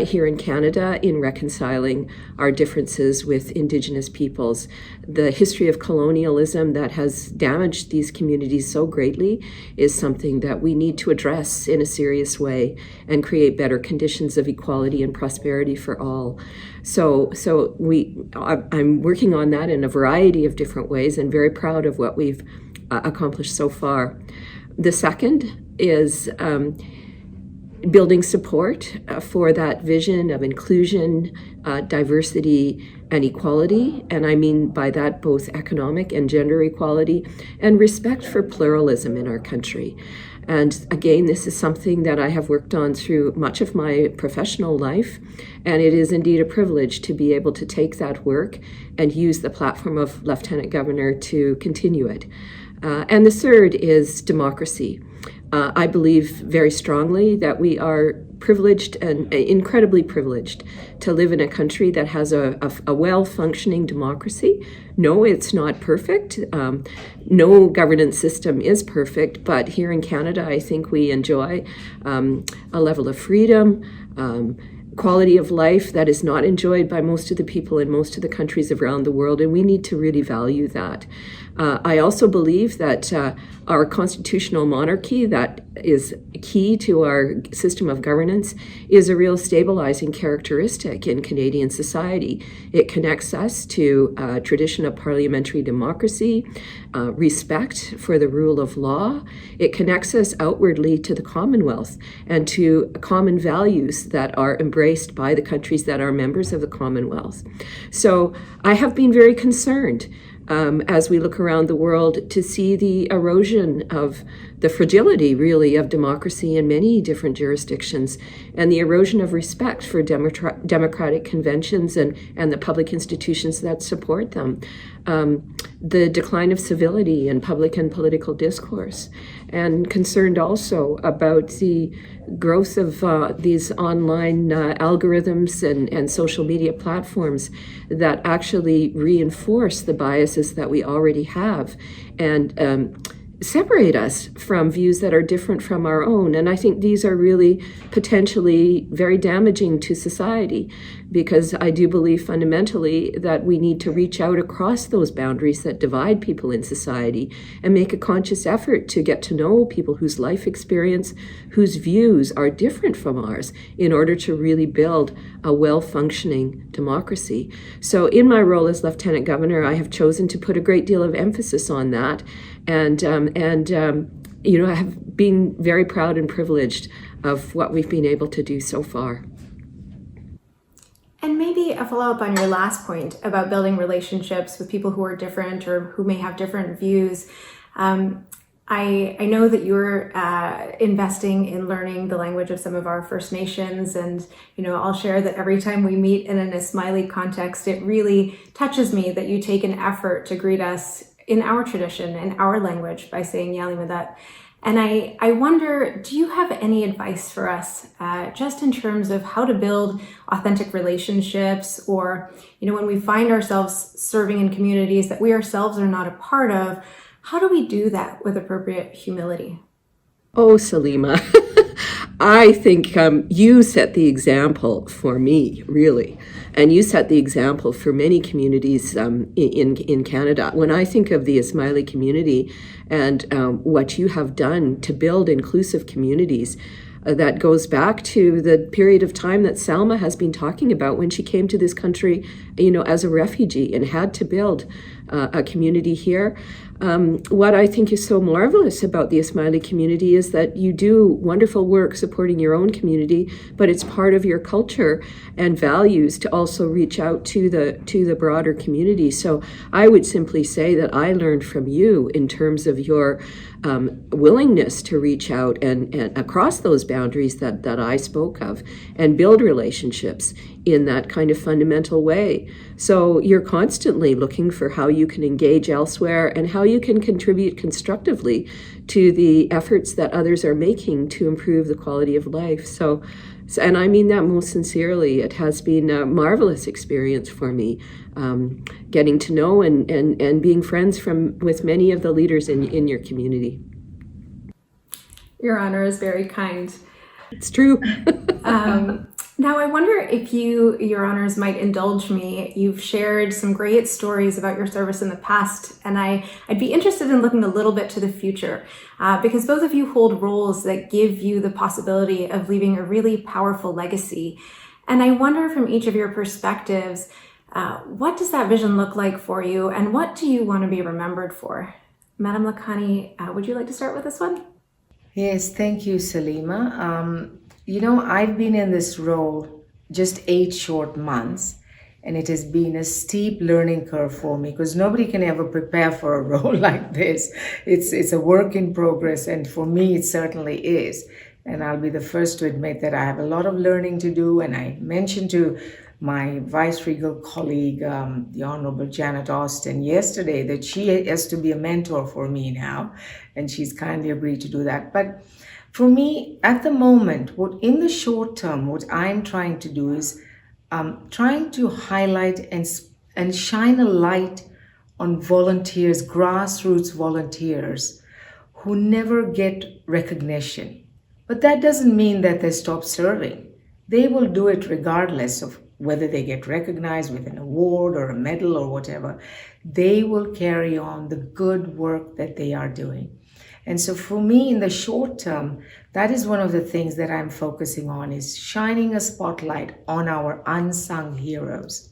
J: here in Canada in reconciling our differences with Indigenous peoples. The history of colonialism that has damaged these communities so greatly is something that we need to address in a serious way and create better conditions of equality and prosperity for all. I'm working on that in a variety of different ways and very proud of what we've accomplished so far. The second is building support for that vision of inclusion, diversity, and equality. And I mean by that both economic and gender equality and respect for pluralism in our country. And again, this is something that I have worked on through much of my professional life. And it is indeed a privilege to be able to take that work and use the platform of Lieutenant Governor to continue it. And the third is democracy. I believe very strongly that we are privileged and incredibly privileged to live in a country that has a well-functioning democracy. No, it's not perfect. No governance system is perfect, but here in Canada, I think we enjoy a level of freedom, quality of life that is not enjoyed by most of the people in most of the countries around the world, and we need to really value that. I also believe that our constitutional monarchy, that is key to our system of governance, is a real stabilizing characteristic in Canadian society. It connects us to a tradition of parliamentary democracy, respect for the rule of law. It connects us outwardly to the Commonwealth and to common values that are embraced by the countries that are members of the Commonwealth. So I have been very concerned as we look around the world to see the erosion of the fragility, really, of democracy in many different jurisdictions and the erosion of respect for democratic conventions and the public institutions that support them. The decline of civility in public and political discourse, and concerned also about the growth of these online algorithms and social media platforms that actually reinforce the biases that we already have and separate us from views that are different from our own. And I think these are really potentially very damaging to society, because I do believe fundamentally that we need to reach out across those boundaries that divide people in society and make a conscious effort to get to know people whose life experience, whose views are different from ours, in order to really build a well-functioning democracy. So in my role as Lieutenant Governor, I have chosen to put a great deal of emphasis on that. And I have been very proud and privileged of what we've been able to do so far.
H: And maybe a follow-up on your last point about building relationships with people who are different or who may have different views. I know that you're investing in learning the language of some of our First Nations, and I'll share that every time we meet in a Smiley context, it really touches me that you take an effort to greet us in our tradition and our language by saying Yali Madat. And I wonder, do you have any advice for us just in terms of how to build authentic relationships, or, when we find ourselves serving in communities that we ourselves are not a part of, how do we do that with appropriate humility?
J: Oh, Salima, I think you set the example for me, really, and you set the example for many communities in Canada. When I think of the Ismaili community and what you have done to build inclusive communities, that goes back to the period of time that Salma has been talking about when she came to this country, as a refugee and had to build a community here. What I think is so marvelous about the Ismaili community is that you do wonderful work supporting your own community, but it's part of your culture and values to also reach out to the broader community. So I would simply say that I learned from you in terms of your willingness to reach out and across those boundaries that I spoke of and build relationships in that kind of fundamental way. So you're constantly looking for how you can engage elsewhere and how you can contribute constructively to the efforts that others are making to improve the quality of life. So and I mean that most sincerely. It has been a marvelous experience for me, getting to know and being friends with many of the leaders in your community.
H: Your Honor is very kind.
J: It's true.
H: Now, I wonder if Your Honors, might indulge me. You've shared some great stories about your service in the past, and I'd be interested in looking a little bit to the future, because both of you hold roles that give you the possibility of leaving a really powerful legacy. And I wonder from each of your perspectives, what does that vision look like for you, and what do you want to be remembered for? Madam Lakhani, would you like to start with this one?
K: Yes, thank you, Salima. I've been in this role just 8 short months, and it has been a steep learning curve for me because nobody can ever prepare for a role like this. It's a work in progress, and for me, it certainly is. And I'll be the first to admit that I have a lot of learning to do. And I mentioned to my vice-regal colleague, the Honorable Janet Austin, yesterday that she has to be a mentor for me now, and she's kindly agreed to do that. But for me, at the moment, in the short term, what I'm trying to do is trying to highlight and shine a light on volunteers, grassroots volunteers, who never get recognition. But that doesn't mean that they stop serving. They will do it regardless of whether they get recognized with an award or a medal or whatever. They will carry on the good work that they are doing. And so for me, in the short term, that is one of the things that I'm focusing on, is shining a spotlight on our unsung heroes.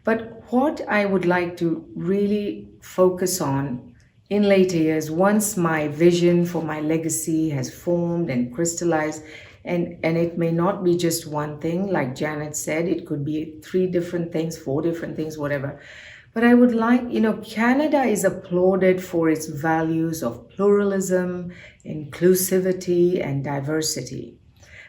K: But what I would like to really focus on in later years, once my vision for my legacy has formed and crystallized, and it may not be just one thing, like Janet said, it could be 3 different things, 4 different things, whatever. But I would like, Canada is applauded for its values of pluralism, inclusivity, and diversity.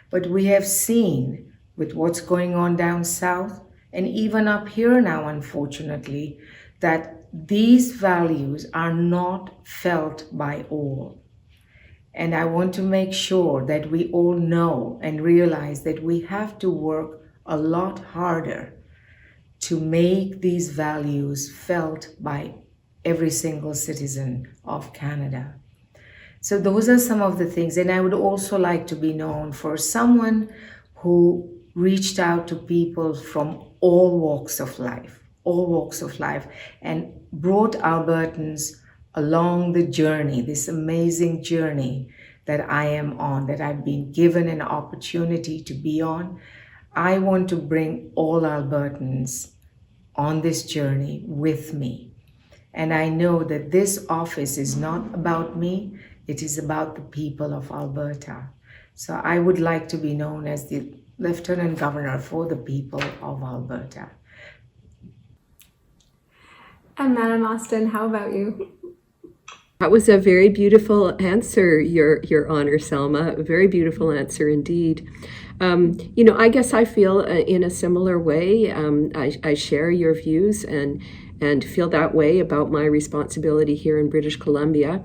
K: But we have seen with what's going on down south, and even up here now, unfortunately, that these values are not felt by all. And I want to make sure that we all know and realize that we have to work a lot harder to make these values felt by every single citizen of Canada. So those are some of the things. And I would also like to be known for someone who reached out to people from all walks of life, and brought Albertans along the journey, this amazing journey that I am on, that I've been given an opportunity to be on. I want to bring all Albertans on this journey with me. And I know that this office is not about me, it is about the people of Alberta. So I would like to be known as the Lieutenant Governor for the people of Alberta.
H: And Madam Austin, how about you?
J: That was a very beautiful answer, Your Honor, Selma. A very beautiful answer indeed. I guess I feel in a similar way. I share your views and feel that way about my responsibility here in British Columbia.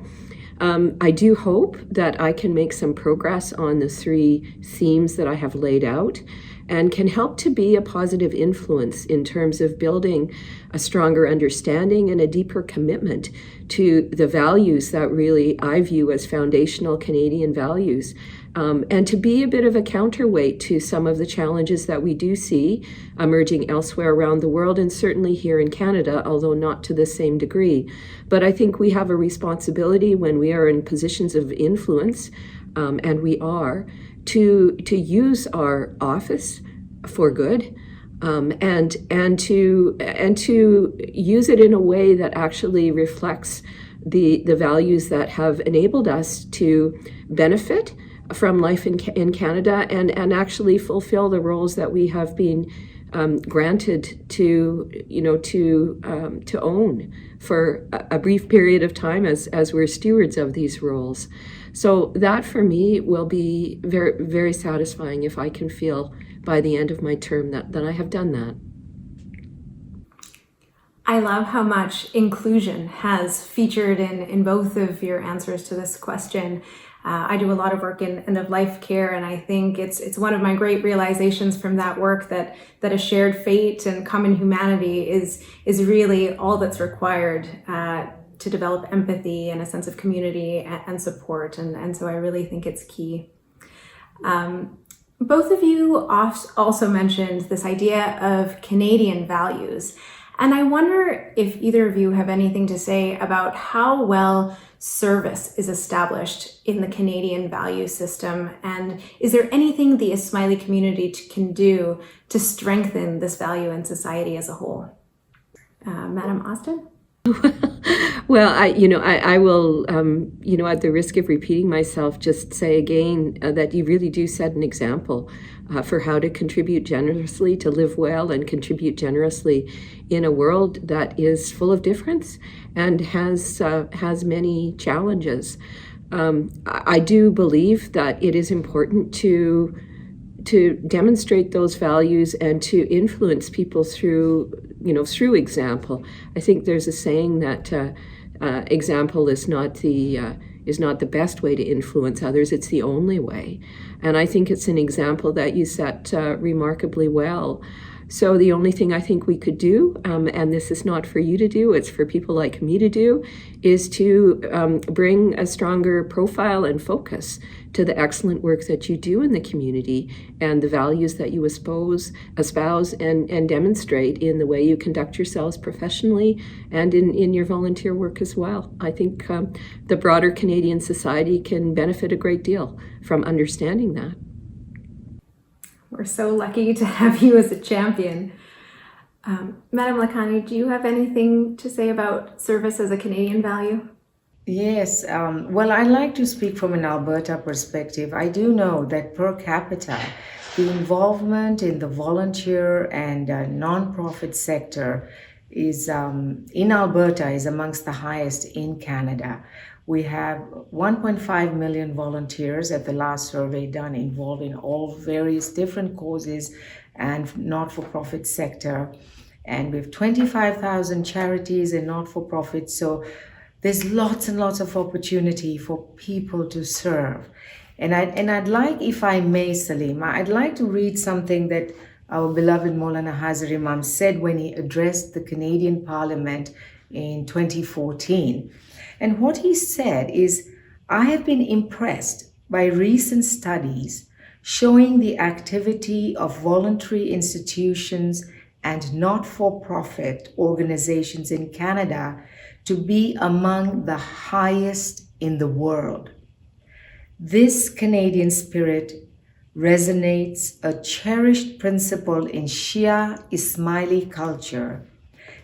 J: I do hope that I can make some progress on the 3 themes that I have laid out. and can help to be a positive influence in terms of building a stronger understanding and a deeper commitment to the values that really I view as foundational Canadian values, and to be a bit of a counterweight to some of the challenges that we do see emerging elsewhere around the world, and certainly here in Canada, although not to the same degree. But I think we have a responsibility when we are in positions of influence, and we are, to use our office for good, and to use it in a way that actually reflects the values that have enabled us to benefit from life in Canada, and actually fulfill the roles that we have been granted to own for a brief period of time as we're stewards of these roles. So that for me will be very, very satisfying if I can feel by the end of my term that I have done that.
H: I love how much inclusion has featured in both of your answers to this question. I do a lot of work in end of life care, and I think it's one of my great realizations from that work that a shared fate and common humanity is really all that's required to develop empathy and a sense of community and support, and so I really think it's key. Both of you also mentioned this idea of Canadian values, and I wonder if either of you have anything to say about how well service is established in the Canadian value system, and is there anything the Ismaili community can do to strengthen this value in society as a whole? Madam Austin?
J: Well, I will, at the risk of repeating myself, just say again that you really do set an example for how to contribute generously, to live well and contribute generously in a world that is full of difference and has many challenges. I do believe that it is important to demonstrate those values and to influence people through example. I think there's a saying that example is not the best way to influence others, it's the only way. And I think it's an example that you set remarkably well. So the only thing I think we could do, and this is not for you to do, it's for people like me to do, is to bring a stronger profile and focus to the excellent work that you do in the community and the values that you espouse and demonstrate in the way you conduct yourselves professionally and in your volunteer work as well. I think the broader Canadian society can benefit a great deal from understanding that.
H: We're so lucky to have you as a champion. Madam Lakhani, do you have anything to say about service as a Canadian value?
K: Yes, well, I like to speak from an Alberta perspective. I do know that per capita, the involvement in the volunteer and non-profit sector is in Alberta is amongst the highest in Canada. We have 1.5 million volunteers at the last survey done, involved in all various different causes and not-for-profit sector. And we have 25,000 charities and not-for-profit. So there's lots and lots of opportunity for people to serve. And I'd like, if I may, Salima, I'd like to read something that our beloved Maulana Hazar Imam said when he addressed the Canadian Parliament in 2014. And what he said is, I have been impressed by recent studies showing the activity of voluntary institutions and not-for-profit organizations in Canada to be among the highest in the world. This Canadian spirit resonates a cherished principle in Shia Ismaili culture,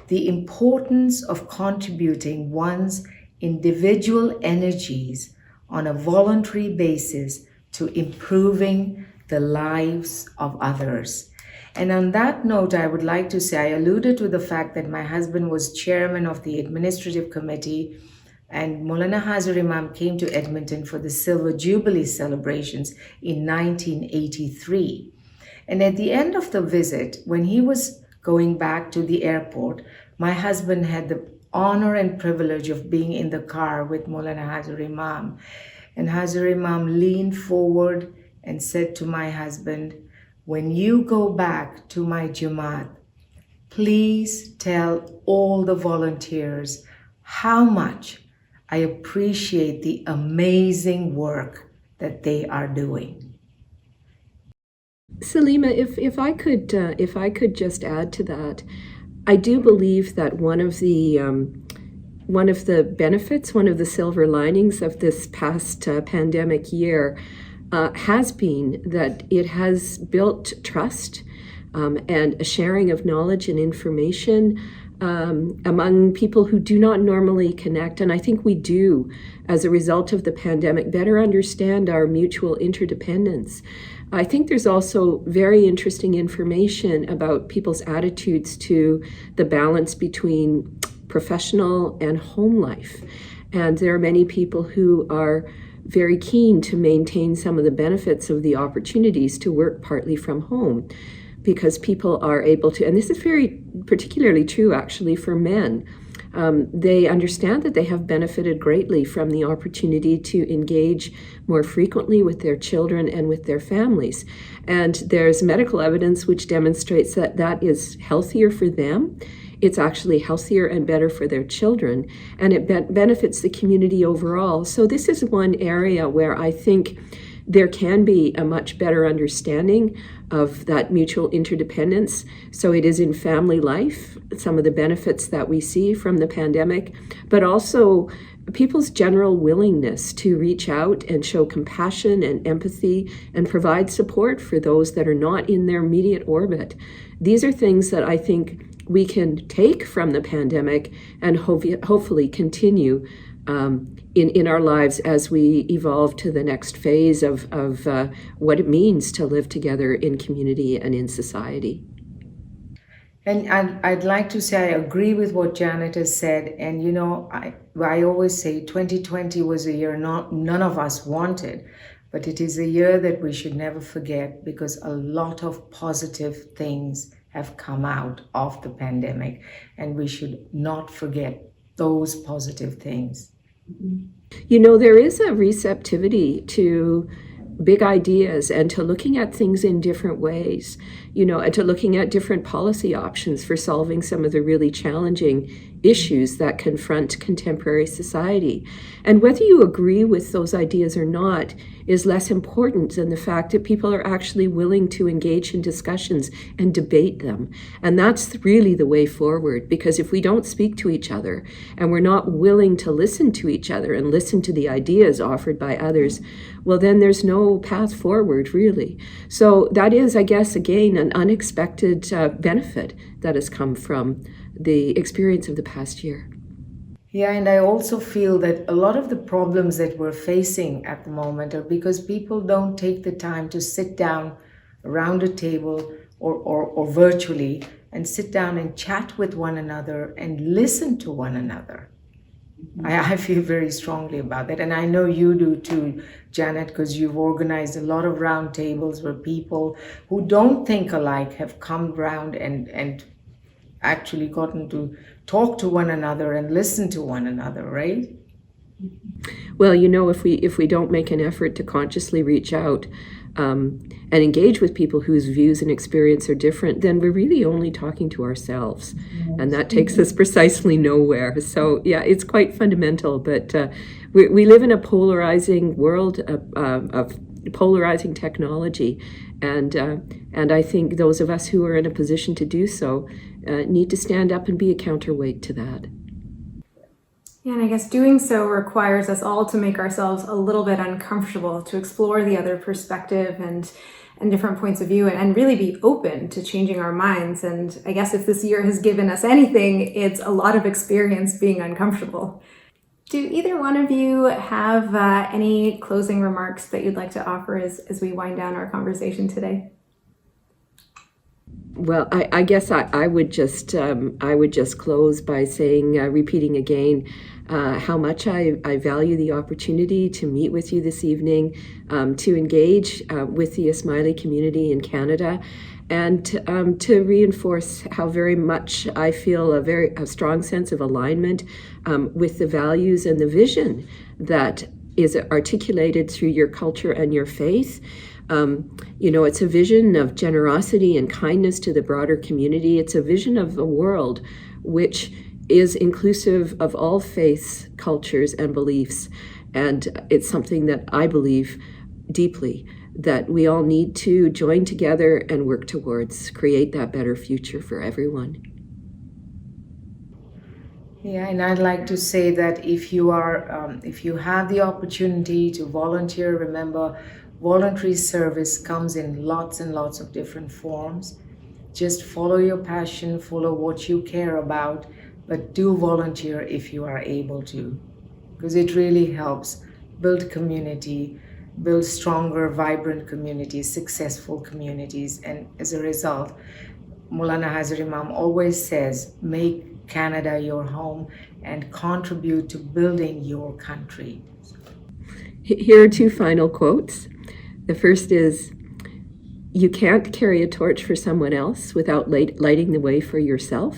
K: the importance of contributing one's individual energies on a voluntary basis to improving the lives of others. And on that note, I would like to say, I alluded to the fact that my husband was chairman of the administrative committee, and Maulana Hazar Imam came to Edmonton for the Silver Jubilee celebrations in 1983. And at the end of the visit, when he was going back to the airport, my husband had the honor and privilege of being in the car with Maulana Hazar Imam. And Hazar Imam leaned forward and said to my husband, when you go back to my Jamaat, please tell all the volunteers how much I appreciate the amazing work that they are doing.
J: Salima, if I could just add to that, I do believe that one of the benefits, one of the silver linings of this past pandemic year has been that it has built trust and a sharing of knowledge and information among people who do not normally connect. And I think we do, as a result of the pandemic, better understand our mutual interdependence. I think there's also very interesting information about people's attitudes to the balance between professional and home life. And there are many people who are very keen to maintain some of the benefits of the opportunities to work partly from home, because people are able to, and this is very particularly true actually for men. They understand that they have benefited greatly from the opportunity to engage more frequently with their children and with their families. And there's medical evidence which demonstrates that that is healthier for them. It's actually healthier and better for their children, and it benefits the community overall. So this is one area where I think there can be a much better understanding of that mutual interdependence. So it is in family life, some of the benefits that we see from the pandemic, but also people's general willingness to reach out and show compassion and empathy and provide support for those that are not in their immediate orbit. These are things that I think we can take from the pandemic and hopefully continue in our lives as we evolve to the next phase of what it means to live together in community and in society.
K: And I'd like to say I agree with what Janet has said. And, you know, I always say 2020 was a year none of us wanted, but it is a year that we should never forget, because a lot of positive things have come out of the pandemic, and we should not forget those positive things.
J: You know, there is a receptivity to big ideas and to looking at things in different ways, you know, and to looking at different policy options for solving some of the really challenging issues that confront contemporary society. And whether you agree with those ideas or not is less important than the fact that people are actually willing to engage in discussions and debate them. And that's really the way forward, because if we don't speak to each other and we're not willing to listen to each other and listen to the ideas offered by others, well, then there's no path forward, really. So that is, I guess, again, an unexpected benefit that has come from the experience of the past year.
K: Yeah, and I also feel that a lot of the problems that we're facing at the moment are because people don't take the time to sit down around a table or virtually and sit down and chat with one another and listen to one another. I feel very strongly about that. And I know you do too, Janet, because you've organized a lot of round tables where people who don't think alike have come round and actually gotten to talk to one another and listen to one another, right?
J: Well, you know, if we don't make an effort to consciously reach out and engage with people whose views and experience are different, then we're really only talking to ourselves. And that takes us precisely nowhere. So yeah, it's quite fundamental, but we live in a polarizing world of polarizing technology. And I think those of us who are in a position to do so need to stand up and be a counterweight to that.
H: Yeah, and I guess doing so requires us all to make ourselves a little bit uncomfortable, to explore the other perspective and different points of view, and really be open to changing our minds. And I guess if this year has given us anything, it's a lot of experience being uncomfortable. Do either one of you have any closing remarks that you'd like to offer as we wind down our conversation today?
J: Well, I guess I would just close by saying, repeating again, how much I value the opportunity to meet with you this evening, to engage with the Ismaili community in Canada, and to reinforce how very much I feel a strong sense of alignment with the values and the vision that is articulated through your culture and your faith. It's a vision of generosity and kindness to the broader community. It's a vision of a world which is inclusive of all faiths, cultures, and beliefs. And it's something that I believe deeply, that we all need to join together and work towards, create that better future for everyone.
K: Yeah, and I'd like to say that if you have the opportunity to volunteer, remember, voluntary service comes in lots and lots of different forms. Just follow your passion, follow what you care about, but do volunteer if you are able to, because it really helps build community, build stronger, vibrant communities, successful communities. And as a result, Maulana Hazar Imam always says, make Canada your home and contribute to building your country.
J: Here are two final quotes. The first is, you can't carry a torch for someone else without lighting the way for yourself.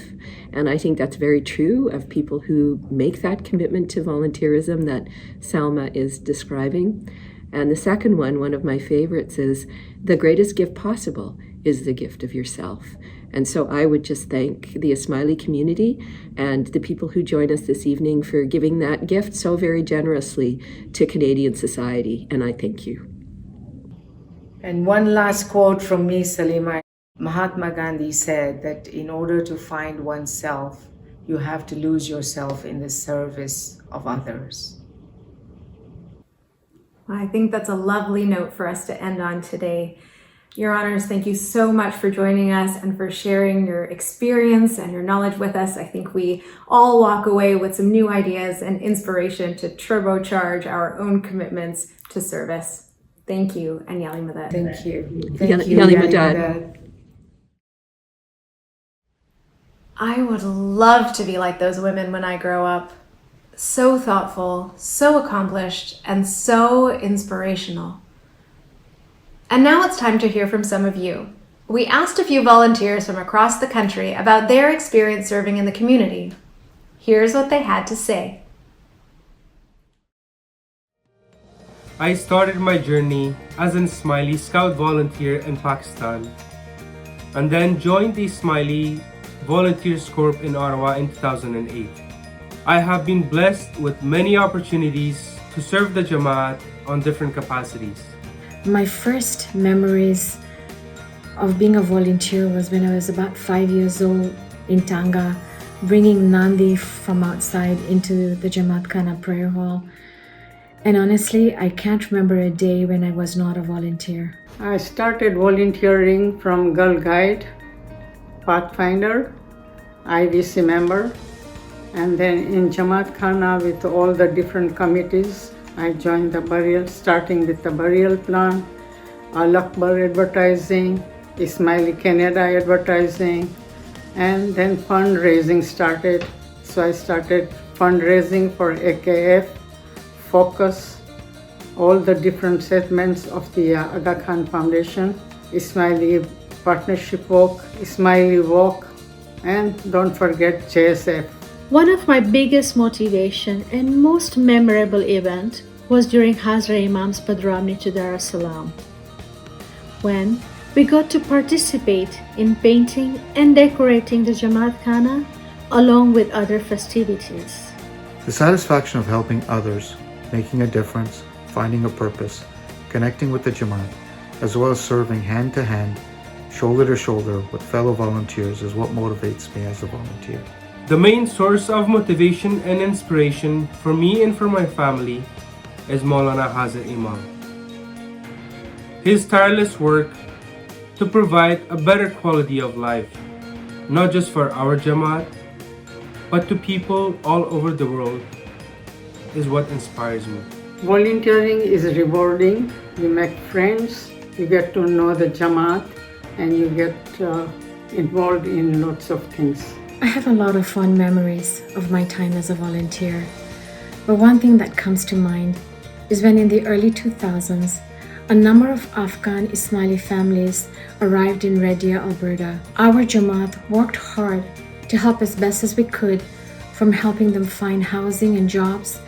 J: And I think that's very true of people who make that commitment to volunteerism that Salma is describing. And the second one of my favorites, is the greatest gift possible is the gift of yourself. And so I would just thank the Ismaili community and the people who join us this evening for giving that gift so very generously to Canadian society. And I thank you.
K: And one last quote from me, Salima. Mahatma Gandhi said that in order to find oneself, you have to lose yourself in the service of others.
H: I think that's a lovely note for us to end on today. Your Honors, thank you so much for joining us and for sharing your experience and your knowledge with us. I think we all walk away with some new ideas and inspiration to turbocharge our own commitments to service. Thank you, and Yali Madad.
K: Thank you. Thank you,
J: Yali
K: Yali
J: Madad.
K: Madad.
H: I would love to be like those women when I grow up. So thoughtful, so accomplished, and so inspirational. And now it's time to hear from some of you. We asked a few volunteers from across the country about their experience serving in the community. Here's what they had to say.
L: I started my journey as an Ismaili Scout volunteer in Pakistan, and then joined the Ismaili Volunteers Corps in Ottawa in 2008. I have been blessed with many opportunities to serve the Jamaat on different capacities.
M: My first memories of being a volunteer was when I was about 5 years old in Tanga, bringing Nandi from outside into the Jamaat Khana prayer hall. And honestly, I can't remember a day when I was not a volunteer.
N: I started volunteering from Girl Guide, Pathfinder, IVC member, and then in Jamaat Khana with all the different committees. I joined the burial, starting with the burial plan, Al Akbar advertising, Ismaili Canada advertising, and then fundraising started. So I started fundraising for AKF, Focus, all the different segments of the Aga Khan Foundation, Ismaili Partnership Walk, Ismaili Walk, and don't forget JSF.
O: One of my biggest motivation and most memorable event was during Hazrat Imam's Padramni to Dar es Salaam, when we got to participate in painting and decorating the Jamaat Khana along with other festivities.
P: The satisfaction of helping others, making a difference, finding a purpose, connecting with the Jamaat, as well as serving hand to hand, shoulder to shoulder with fellow volunteers is what motivates me as a volunteer.
L: The main source of motivation and inspiration for me and for my family is Maulana Hazar Imam. His tireless work to provide a better quality of life, not just for our Jamaat, but to people all over the world, is what inspires me.
N: Volunteering is rewarding. You make friends, you get to know the Jamaat, and you get involved in lots of things.
M: I have a lot of fond memories of my time as a volunteer, but one thing that comes to mind is when in the early 2000s, a number of Afghan Ismaili families arrived in Red Deer, Alberta. Our Jamaat worked hard to help as best as we could, from helping them find housing and jobs,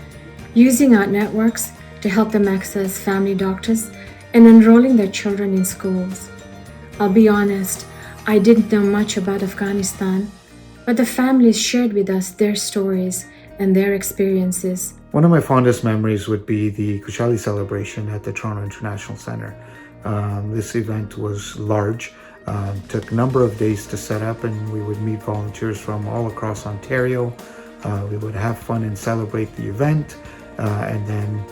M: using our networks to help them access family doctors, and enrolling their children in schools. I'll be honest, I didn't know much about Afghanistan, but the families shared with us their stories and their experiences.
P: One of my fondest memories would be the Kuchali celebration at the Toronto International Center. This event was large, took a number of days to set up, and we would meet volunteers from all across Ontario. We would have fun and celebrate the event, and then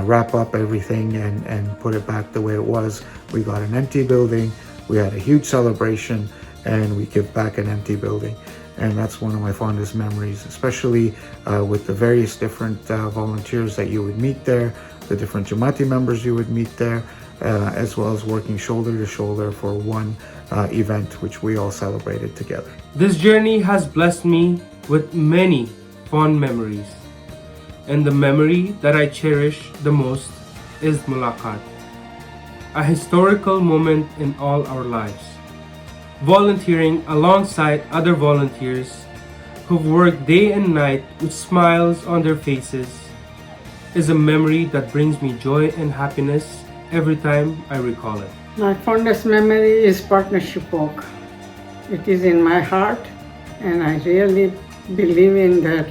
P: wrap up everything and put it back the way it was. We got an empty building, we had a huge celebration, and we give back an empty building. And that's one of my fondest memories, especially with the various different volunteers that you would meet there, the different Jamaati members you would meet there, as well as working shoulder to shoulder for one event which we all celebrated together.
L: This journey has blessed me with many fond memories, and the memory that I cherish the most is Mulaqat, a historical moment in all our lives. Volunteering alongside other volunteers who've worked day and night with smiles on their faces is a memory that brings me joy and happiness every time I recall it.
N: My fondest memory is partnership walk. It is in my heart, and I really believe in that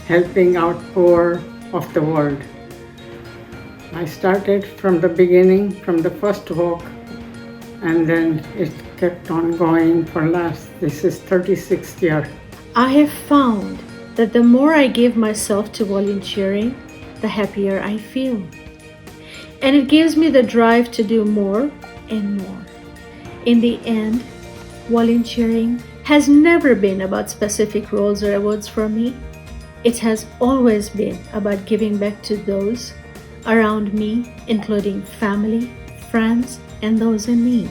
N: helping out poor of the world. I started from the beginning, from the first walk, and then it kept on going for this is 36th year.
O: I have found that the more I give myself to volunteering, the happier I feel. And it gives me the drive to do more and more. In the end, volunteering has never been about specific roles or awards for me. It has always been about giving back to those around me, including family, friends, and those in need.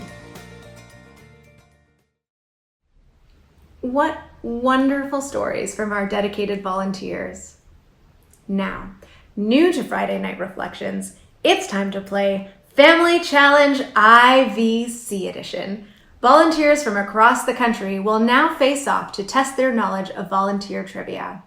H: What wonderful stories from our dedicated volunteers. Now, new to Friday Night Reflections, it's time to play Family Challenge IVC Edition. Volunteers from across the country will now face off to test their knowledge of volunteer trivia.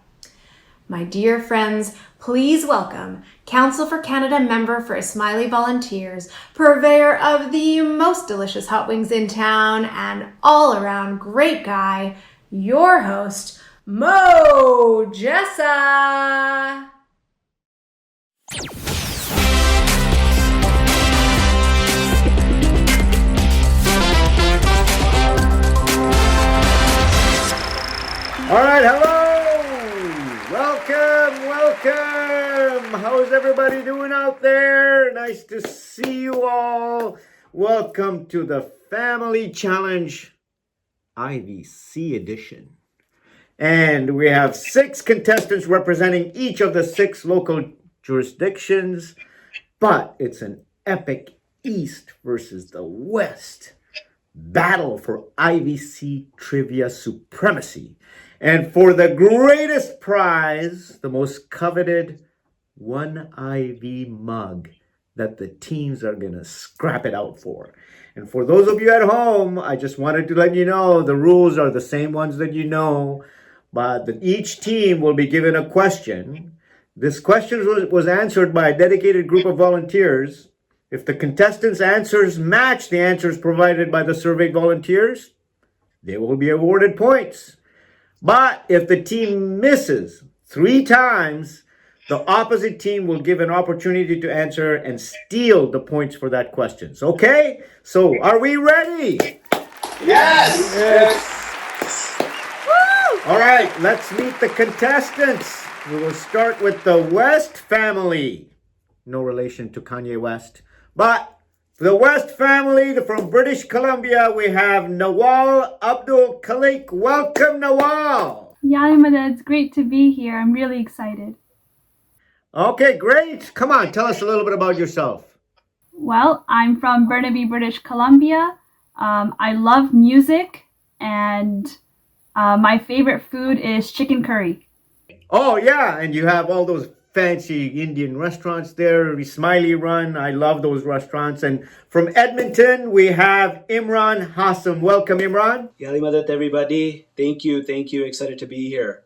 H: My dear friends, please welcome Council for Canada member for Ismaili Volunteers, purveyor of the most delicious hot wings in town, and all-around great guy, your host, Mo Jessa.
I: All right, hello! Welcome! How's everybody doing out there? Nice to see you all. Welcome to the Family Challenge IVC edition. And we have 6 contestants representing each of the 6 local jurisdictions, but it's an epic East versus the West battle for IVC trivia supremacy. And for the greatest prize, the most coveted 1 IV mug that the teams are going to scrap it out for. And for those of you at home, I just wanted to let you know the rules are the same ones that you know, but that each team will be given a question. This question was answered by a dedicated group of volunteers. If the contestants' answers match the answers provided by the surveyed volunteers, they will be awarded points. But if the team misses 3 times, the opposite team will give an opportunity to answer and steal the points for that question. Okay? So, are we ready? Yes! Woo! All right, let's meet the contestants. We will start with the West family. No relation to Kanye West. But the West family from British Columbia, we have Nawal Abdul Khalik. Welcome, Nawal.
Q: Yalimada, it's great to be here. I'm really excited.
I: Okay, great. Come on, tell us a little bit about yourself.
Q: Well, I'm from Burnaby, British Columbia. I love music, and my favorite food is chicken curry.
I: Oh, yeah, and you have all those fancy Indian restaurants there, Ismaili run. I love those restaurants. And from Edmonton, we have Imran Hassam. Welcome, Imran.
R: Yali Madat, everybody. Thank you. Excited to be here.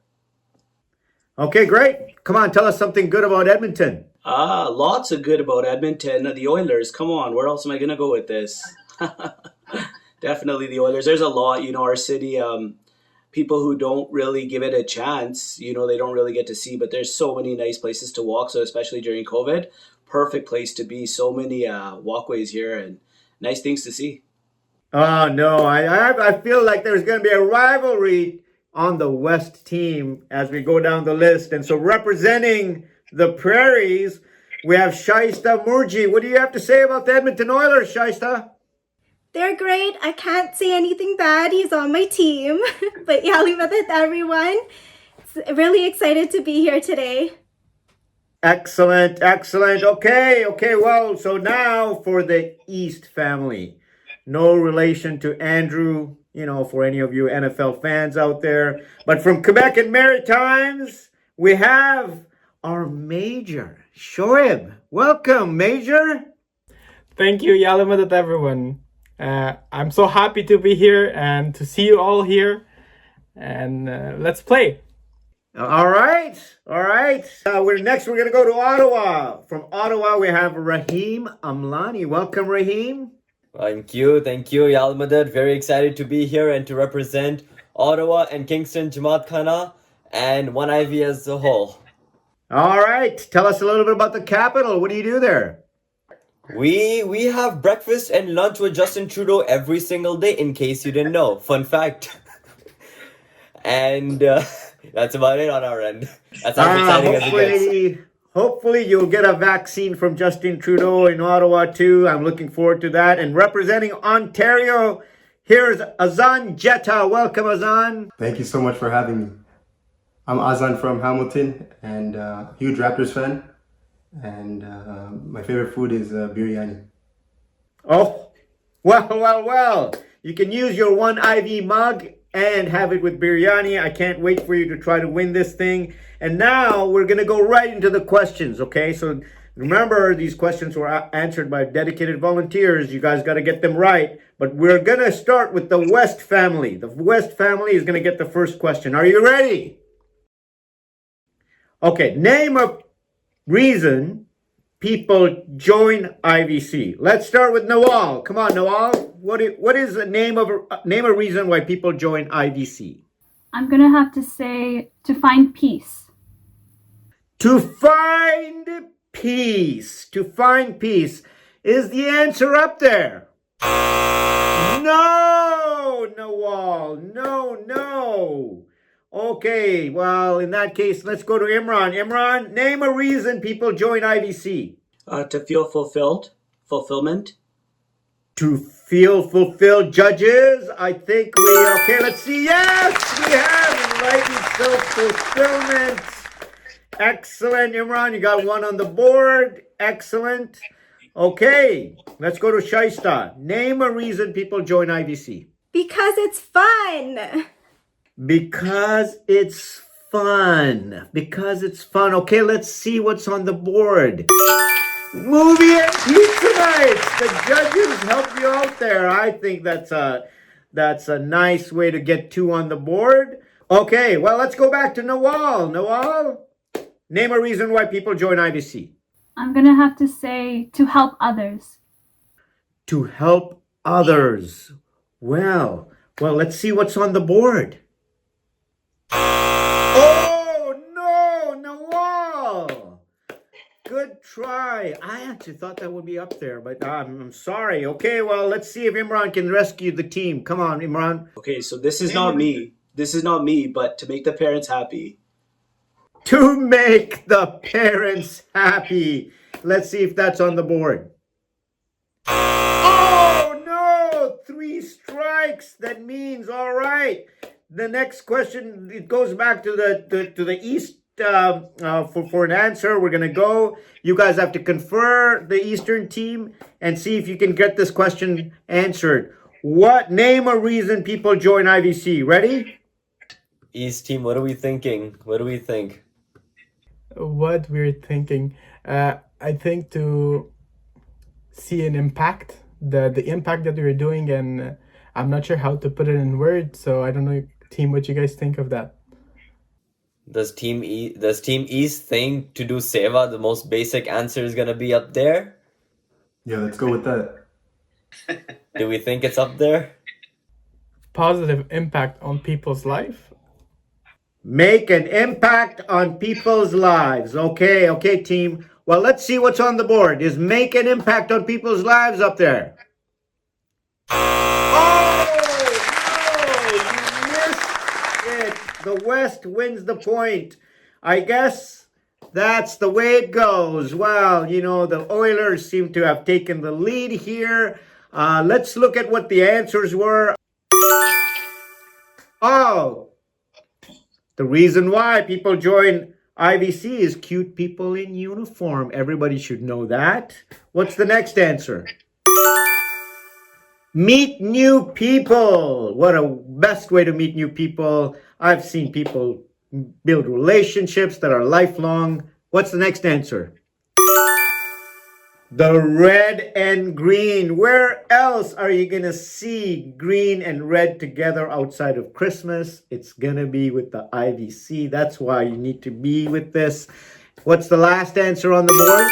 I: Okay, great. Come on, tell us something good about Edmonton.
R: Lots of good about Edmonton. The Oilers, come on, where else am I going to go with this? Definitely the Oilers. There's a lot, our city, people who don't really give it a chance, they don't really get to see, but there's so many nice places to walk. So, especially during COVID, perfect place to be. So many walkways here and nice things to see.
S: Oh no, I feel like there's going to be a rivalry on the West team as we go down the list. And so representing the Prairies, we have Shaista Murji. What do you have to say about the Edmonton Oilers, Shaista?
T: They're great. I can't say anything bad. He's on my team. But yali madat everyone. Really excited to be here today.
S: Excellent, excellent. Okay, well, so now for the East family. No relation to Andrew, for any of you NFL fans out there. But from Quebec and Maritimes, we have our Major, Shoaib. Welcome, Major.
U: Thank you, Yalimadat, everyone. I'm so happy to be here and to see you all here. And let's play.
S: All right. We're going to go to Ottawa. From Ottawa, we have Rahim Amlani. Welcome, Rahim.
V: Thank you, Yalmadad. Very excited to be here and to represent Ottawa and Kingston Jamaat Khana and 1IV as a whole.
S: All right, tell us a little bit about the capital. What do you do there?
V: We have breakfast and lunch with Justin Trudeau every single day, in case you didn't know. Fun fact. And that's about it on our end. That's as exciting as it gets.
S: Hopefully you'll get a vaccine from Justin Trudeau in Ottawa too. I'm looking forward to that. And representing Ontario, here's Azan Jetta. Welcome, Azan.
W: Thank you so much for having me. I'm Azan from Hamilton and huge Raptors fan. And my favorite food is biryani.
S: Oh, well. You can use your 1IV mug and have it with biryani. I can't wait for you to try to win this thing. And now we're going to go right into the questions, okay? So remember, these questions were answered by dedicated volunteers. You guys got to get them right. But we're going to start with the West family. The West family is going to get the first question. Are you ready? Okay, name a reason people join IVC. Let's start with Nawal. Come on, Nawal. What is the name a reason why people join IVC?
Q: I'm going to have to say to find peace.
S: To find peace. To find peace. Is the answer up there? No, Nawal. No. Okay, well, in that case, let's go to Imran. Imran, name a reason people join IVC.
R: To feel fulfillment.
S: To feel fulfilled. Judges, I think okay, let's see. Yes, we have enlightened self-fulfillment. Excellent, Imran. You got one on the board. Excellent. Okay, let's go to Shaista. Name a reason people join IVC.
T: Because it's fun.
S: Because it's fun. Okay, let's see what's on the board. Movie and pizza nights. The judges help you out there. I think that's a nice way to get 2 on the board. Okay, well, let's go back to Nawal. Nawal, name a reason why people join IVC.
Q: I'm going to have to say to help others.
S: To help others. Well, let's see what's on the board. Oh, no, Nawal. Good try. I actually thought that would be up there, but I'm sorry. Okay, well, let's see if Imran can rescue the team. Come on, Imran.
R: Okay, so this is not me. But to make the parents happy.
S: To make the parents happy. Let's see if that's on the board. Oh, no. 3 strikes. That means, all right. The next question, it goes back to the East for an answer. We're going to go. You guys have to confer the Eastern team and see if you can get this question answered. Name a reason people join IVC. Ready?
V: East team, what are we thinking? What do we think?
U: What we're thinking? I think to see an impact, the impact that we're doing, and I'm not sure how to put it in words, so I don't know, team, what you guys think of that.
V: Does Team East think to do Seva, the most basic answer is gonna be up there?
W: Yeah, let's go with that.
V: Do we think it's up there?
U: Positive impact on people's life.
S: Make an impact on people's lives. Okay, team. Well, let's see what's on the board. Is make an impact on people's lives up there? Oh, no, you missed it. The West wins the point. I guess that's the way it goes. Well, the Oilers seem to have taken the lead here. Let's look at what the answers were. Oh, the reason why people join IVC is cute people in uniform. Everybody should know that. What's the next answer? Meet new people. What a best way to meet new people. I've seen people build relationships that are lifelong. What's the next answer? The red and green. Where else are you going to see green and red together outside of Christmas? It's going to be with the IVC. That's why you need to be with this. What's the last answer on the board?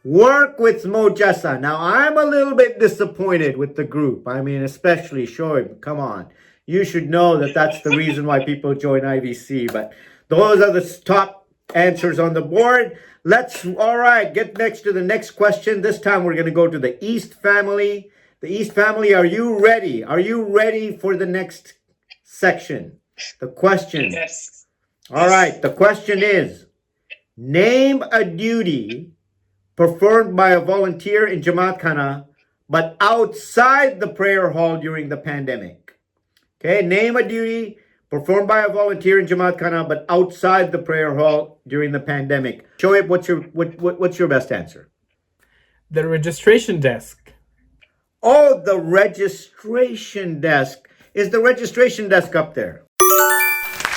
S: Work with Mojasa. Now, I'm a little bit disappointed with the group. I mean, especially Shoaib. Come on. You should know that that's the reason why people join IVC. But those are the top answers on the board. All right, get next to the next question. This time we're going to go to the East family. The East family, are you ready? Are you ready for the next section? The question.
A: Yes.
S: All right, the question is, name a duty performed by a volunteer in Jamaat Khana, but outside the prayer hall during the pandemic. Okay, name a duty performed by a volunteer in Jamaat Khana, but outside the prayer hall during the pandemic. Shoaib, what's your best answer?
U: The registration desk.
S: Oh, the registration desk. Is the registration desk up there?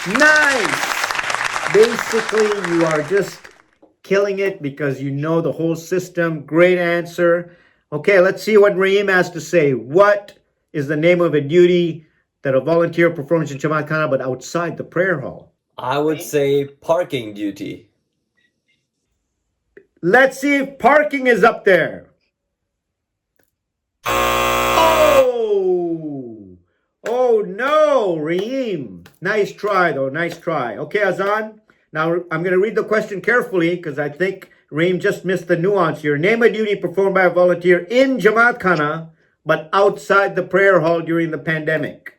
S: Nice! Basically, you are just killing it because you know the whole system. Great answer. Okay, let's see what Raheem has to say. What is the name of a duty that a volunteer performs in Jamaat Khana but outside the prayer hall?
V: I would say parking duty.
S: Let's see if parking is up there. Oh no, Raheem. Nice try though, nice try. Okay, Azan. Now I'm going to read the question carefully because I think Raheem just missed the nuance here. Name a duty performed by a volunteer in Jamaat Khana but outside the prayer hall during the pandemic.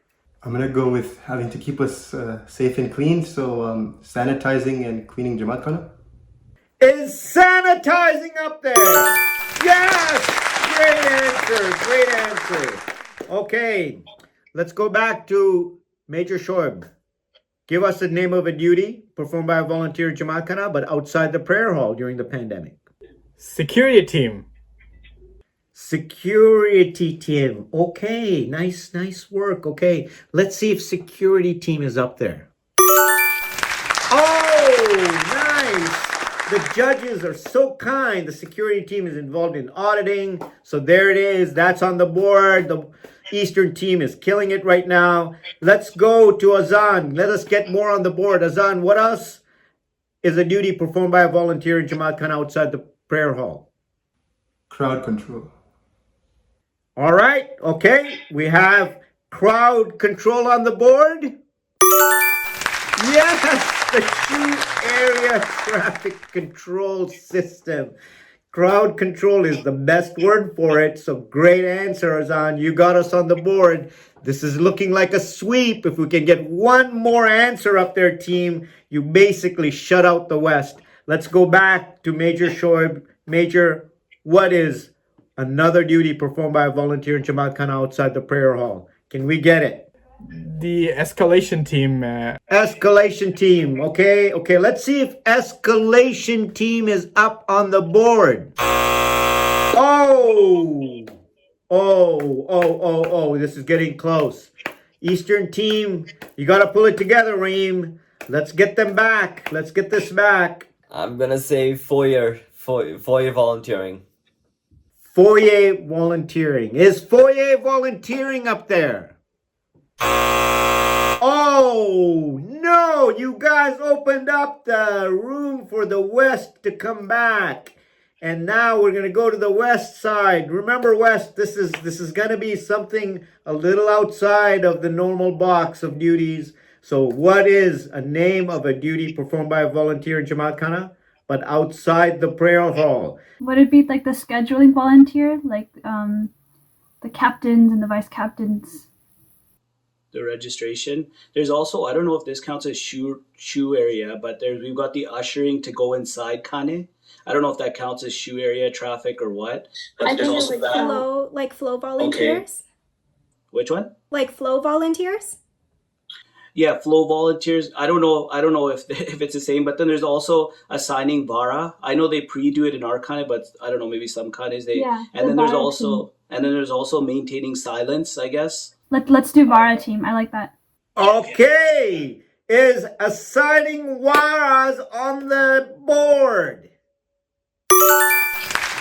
W: I'm going to go with having to keep us safe and clean. So sanitizing and cleaning Jamaat Khana.
S: Is sanitizing up there? Yes! Great answer. Okay, let's go back to Major Shoaib. Give us the name of a duty performed by a volunteer in Jamaat Khana but outside the prayer hall during the pandemic.
U: Security team.
S: Security team. Okay, nice work. Okay, let's see if security team is up there. Oh, nice. The judges are so kind. The security team is involved in auditing. So there it is. That's on the board. The Eastern team is killing it right now. Let's go to Azan. Let us get more on the board. Azan, what else is a duty performed by a volunteer in Jamaat Khana outside the prayer hall?
W: Crowd control.
S: All right. Okay. We have crowd control on the board. Yes, the shoe area traffic control system. Crowd control is the best word for it. So great answer, Azan. You got us on the board. This is looking like a sweep. If we can get one more answer up there, team, you basically shut out the West. Let's go back to Major Shoaib. Major, what is another duty performed by a volunteer in Jamaat Khana outside the prayer hall? Can we get it?
U: The escalation team.
S: Escalation team. Okay. Let's see if escalation team is up on the board. Oh, this is getting close. Eastern team, you got to pull it together, Reem. Let's get them back. Let's get this back.
V: I'm gonna say foyer volunteering.
S: Foyer volunteering. Is foyer volunteering up there? Oh, no, you guys opened up the room for the West to come back. And now we're going to go to the West side. Remember, West, this is going to be something a little outside of the normal box of duties. So what is a name of a duty performed by a volunteer in Jamaat Khana, but outside the prayer hall?
Q: Would it be like the scheduling volunteer, like the captains and the vice captains?
R: The registration. There's also, I don't know if this counts as shoe area, but we've got the ushering to go inside Kane. I don't know if that counts as shoe area traffic or what. But
T: I
R: there's
T: think
R: also
T: like
R: that.
T: flow volunteers.
R: Which one?
T: Like flow volunteers.
R: Yeah, flow volunteers. I don't know if if it's the same. But then there's also assigning vara. I know they pre-do it in our Kane, but I don't know. Maybe some Kanes they.
Q: Yeah,
R: And then there's also maintaining silence, I guess.
Q: Let's do Vara team. I like that.
S: Okay, is assigning waras on the board.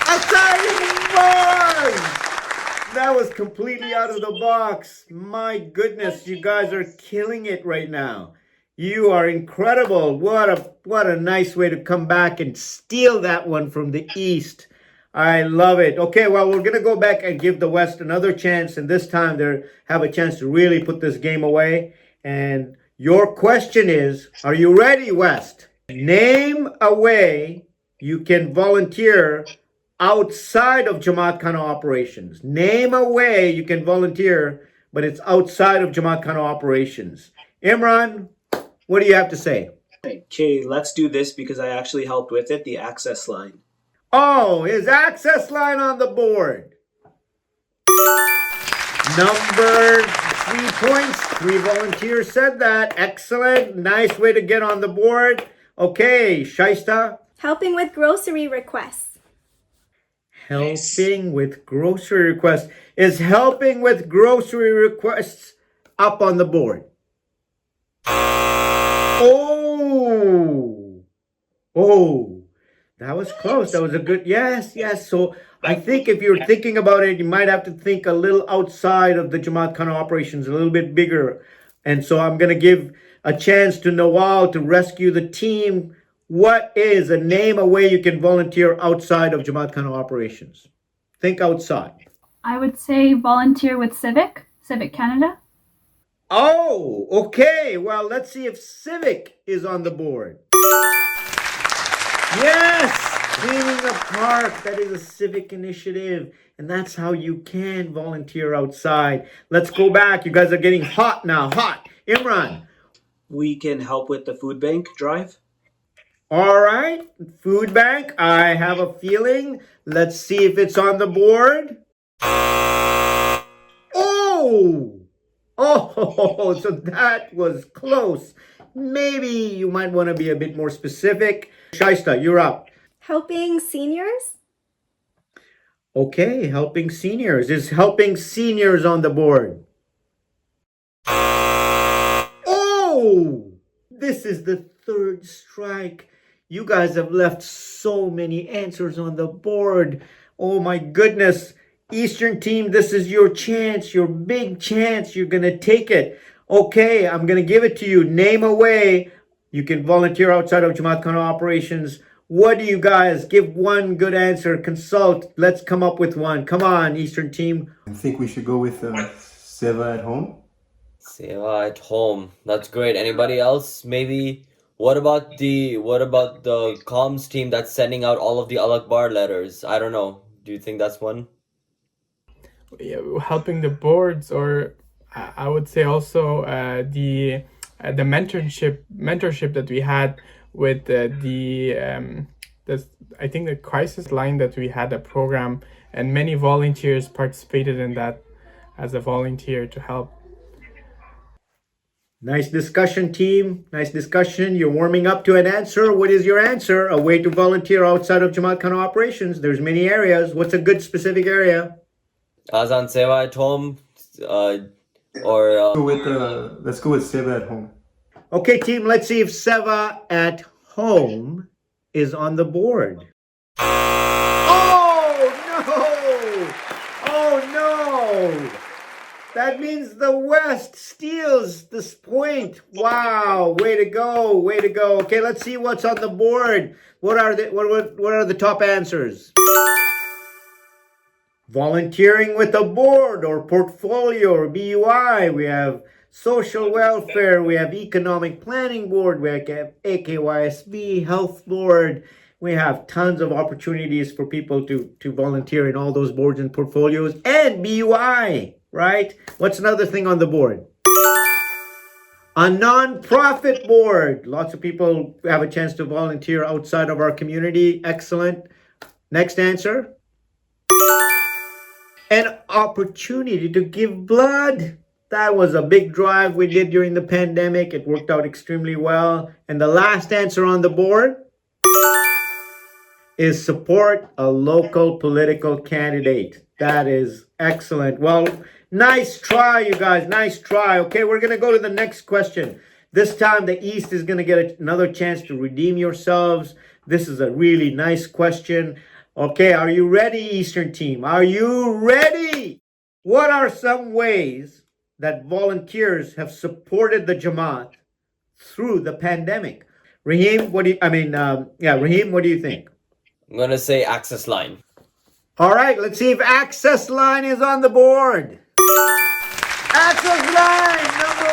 S: Assigning waras! That was completely out of the box. My goodness, you guys are killing it right now. You are incredible. What a nice way to come back and steal that one from the East. I love it. Okay, well, we're going to go back and give the West another chance, and this time they have a chance to really put this game away. And your question is, are you ready, West? Name a way you can volunteer outside of Jamaat Khana operations. Name a way you can volunteer, but it's outside of Jamaat Khana operations. Imran, what do you have to say?
R: Okay, let's do this because I actually helped with it, the access line.
S: Oh, is access line on the board? Number 3 points. 3 volunteers said that. Excellent. Nice way to get on the board. Okay, Shaista.
T: Helping with grocery requests.
S: Helping with grocery requests. Is helping with grocery requests up on the board? Oh, that was close. That was a good, yes. So I think if you're thinking about it, you might have to think a little outside of the Jamaat Khana operations, a little bit bigger. And so I'm going to give a chance to Nawal to rescue the team. What is a name, a way you can volunteer outside of Jamaat Khana operations? Think outside.
Q: I would say volunteer with Civic Canada.
S: Oh, okay. Well, let's see if Civic is on the board. Yes, cleaning a park. That is a civic initiative. And that's how you can volunteer outside. Let's go back. You guys are getting hot now. Hot. Imran.
R: We can help with the food bank drive.
S: All right. Food bank. I have a feeling. Let's see if it's on the board. Oh, so that was close. Maybe you might want to be a bit more specific. Shaista, you're up.
T: Helping seniors.
S: Okay, helping seniors. Is helping seniors on the board? Oh, this is the 3rd strike. You guys have left so many answers on the board. Oh my goodness. Eastern team, this is your chance, your big chance. You're going to take it. Okay, I'm going to give it to you. Name a way you can volunteer outside of Jamaat Khana operations. What do you guys? Give one good answer. Consult. Let's come up with one. Come on, Eastern team.
W: I think we should go with Seva at home.
V: Seva at home. That's great. Anybody else? Maybe. What about the comms team that's sending out all of the Al Akbar letters? I don't know. Do you think that's one?
U: Yeah, helping the boards, or I would say also the mentorship that we had with I think the crisis line that we had a program, and many volunteers participated in that as a volunteer to help.
S: Nice discussion, team. Nice discussion. You're warming up to an answer. What is your answer? A way to volunteer outside of Jamaat Khana operations. There's many areas. What's a good specific area?
V: Azan Seva at home,
W: Let's go with Seva at home.
S: Okay, team, let's see if Seva at home is on the board. Oh, no! That means the West steals this point. Wow, way to go, way to go. Okay, let's see what's on the board. What are the top answers? Volunteering with a board or portfolio or BUI. We have social welfare. We have economic planning board. We have AKYSB, health board. We have tons of opportunities for people to volunteer in all those boards and portfolios and BUI. Right? What's another thing on the board? A non-profit board. Lots of people have a chance to volunteer outside of our community. Excellent. Next answer. An opportunity to give blood. That was a big drive we did during the pandemic. It worked out extremely well. And the last answer on the board is support a local political candidate. That is excellent. Well, nice try, you guys. Nice try. Okay, we're going to go to the next question. This time, the East is going to get another chance to redeem yourselves. This is a really nice question. Okay, are you ready, Eastern team? Are you ready? What are some ways that volunteers have supported the Jamaat through the pandemic? Raheem, Raheem, what do you think?
V: I'm going to say access line.
S: All right, let's see if access line is on the board. Access line, number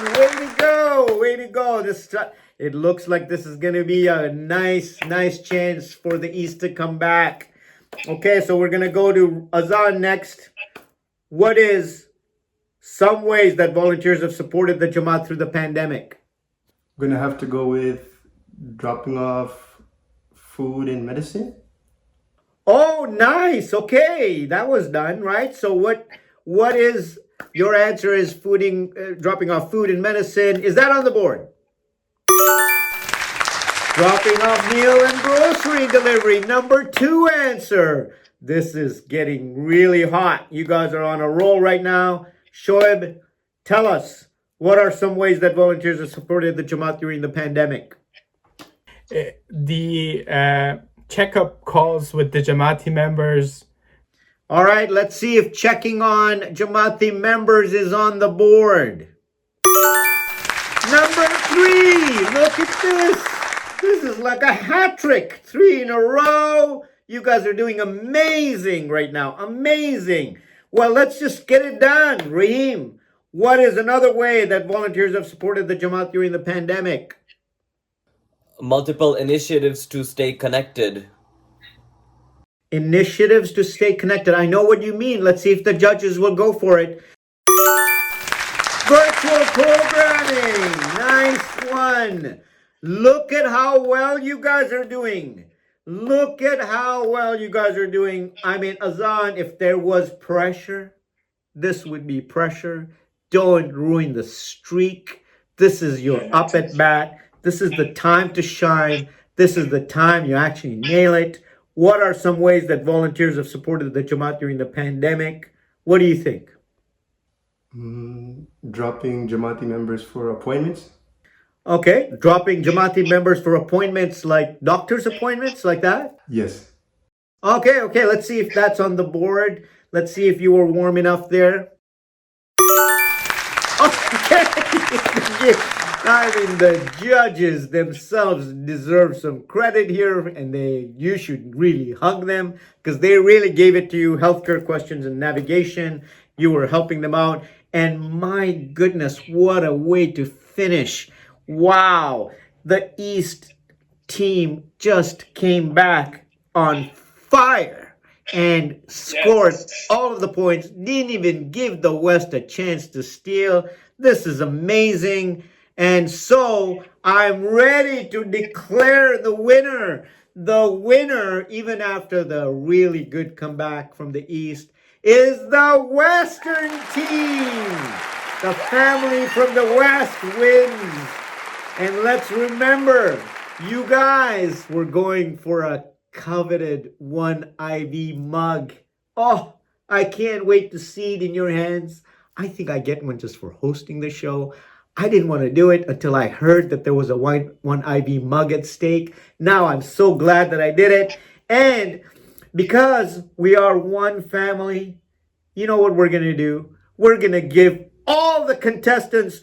S: 1. Way to go, way to go. It looks like this is going to be a nice chance for the East to come back. Okay, so we're going to go to Azan next. What is some ways that volunteers have supported the Jamaat through the pandemic?
W: I'm going to have to go with dropping off food and medicine.
S: Oh, nice. Okay, that was done, right? So what is your answer? Is dropping off food and medicine. Is that on the board? Dropping off meal and grocery delivery. Number 2 answer. This is getting really hot. You guys are on a roll right now. Shoaib, tell us, what are some ways that volunteers have supported the Jamaat during the pandemic?
U: The checkup calls with the Jamaati members.
S: All right, let's see if checking on Jamaati members is on the board. Number 3, look at this. This is like a hat trick. 3 in a row. You guys are doing amazing right now. Amazing. Well, let's just get it done. Raheem, what is another way that volunteers have supported the Jamaat during the pandemic?
V: Multiple initiatives to stay connected.
S: Initiatives to stay connected. I know what you mean. Let's see if the judges will go for it. Virtual programming. Nice one. Look at how well you guys are doing. Look at how well you guys are doing. I mean, Azan, if there was pressure, this would be pressure. Don't ruin the streak. This is your up at bat. This is the time to shine. This is the time you actually nail it. What are some ways that volunteers have supported the Jamaat during the pandemic? What do you think?
W: Dropping Jamaati members for appointments.
S: Okay, dropping Jamaati members for appointments, like doctor's appointments, like that?
W: Yes.
S: Okay, let's see if that's on the board. Let's see if you were warm enough there. Okay. I mean, the judges themselves deserve some credit here, and you should really hug them because they really gave it to you. Healthcare questions and navigation, you were helping them out. And my goodness, what a way to finish. Wow, the East team just came back on fire and scored all of the points. Didn't even give the West a chance to steal. This is amazing. And so I'm ready to declare the winner. The winner, even after the really good comeback from the East, is the Western team. The family from the West wins. And let's remember, you guys were going for a coveted 1 IV mug. Oh, I can't wait to see it in your hands. I think I get one just for hosting the show. I didn't want to do it until I heard that there was a 1 IV mug at stake. Now I'm so glad that I did it. And because we are one family, you know what we're going to do? we're going to give all the contestants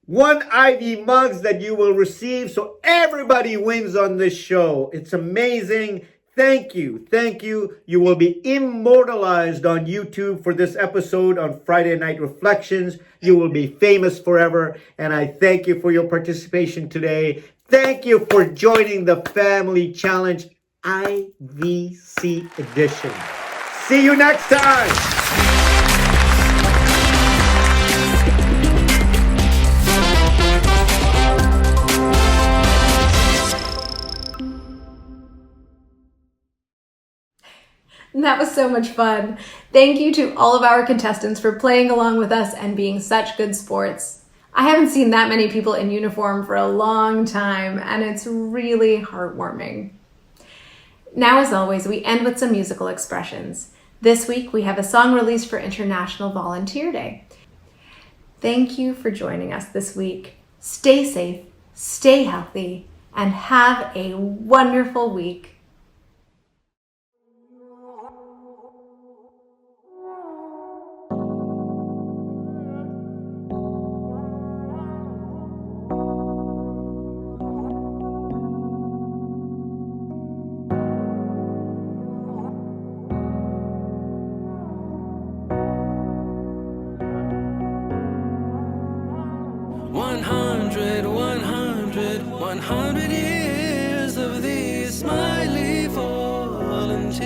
S: 1 IV mugs that you will receive, so everybody wins on this show. It's amazing. Thank you. Thank you. You will be immortalized on YouTube for this episode on Friday Night Reflections. You will be famous forever. And I thank you for your participation today. Thank you for joining the Family Challenge IVC edition. See you next time.
H: That was so much fun. Thank you to all of our contestants for playing along with us and being such good sports. I haven't seen that many people in uniform for a long time, and it's really heartwarming. Now, as always, we end with some musical expressions. This week, we have a song released for International Volunteer Day. Thank you for joining us this week. Stay safe, stay healthy, and have a wonderful week.
F: $100 years of these smiley volunteers.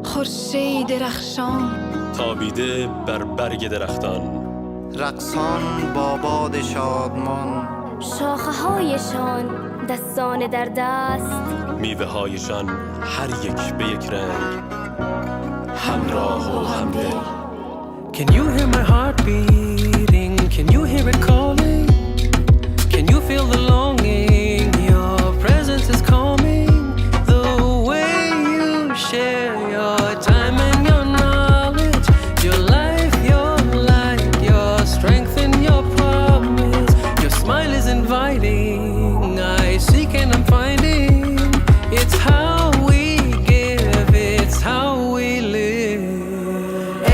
G: خورشید درخشان
A: تابیده بر برگ درختان،
C: رقصان با باد شادمان،
E: شاخه هایشان دستان در دست،
A: میوه هایشان هر یک به یک رنگ، همراه و همدل.
F: Can you hear my heart beating? Can you hear it calling? Can you feel the longing? Your presence is calming. The way you share your time and your knowledge, your life, your light, your strength and your promise. Your smile is inviting. I seek and I'm finding. It's how we give, it's how we live.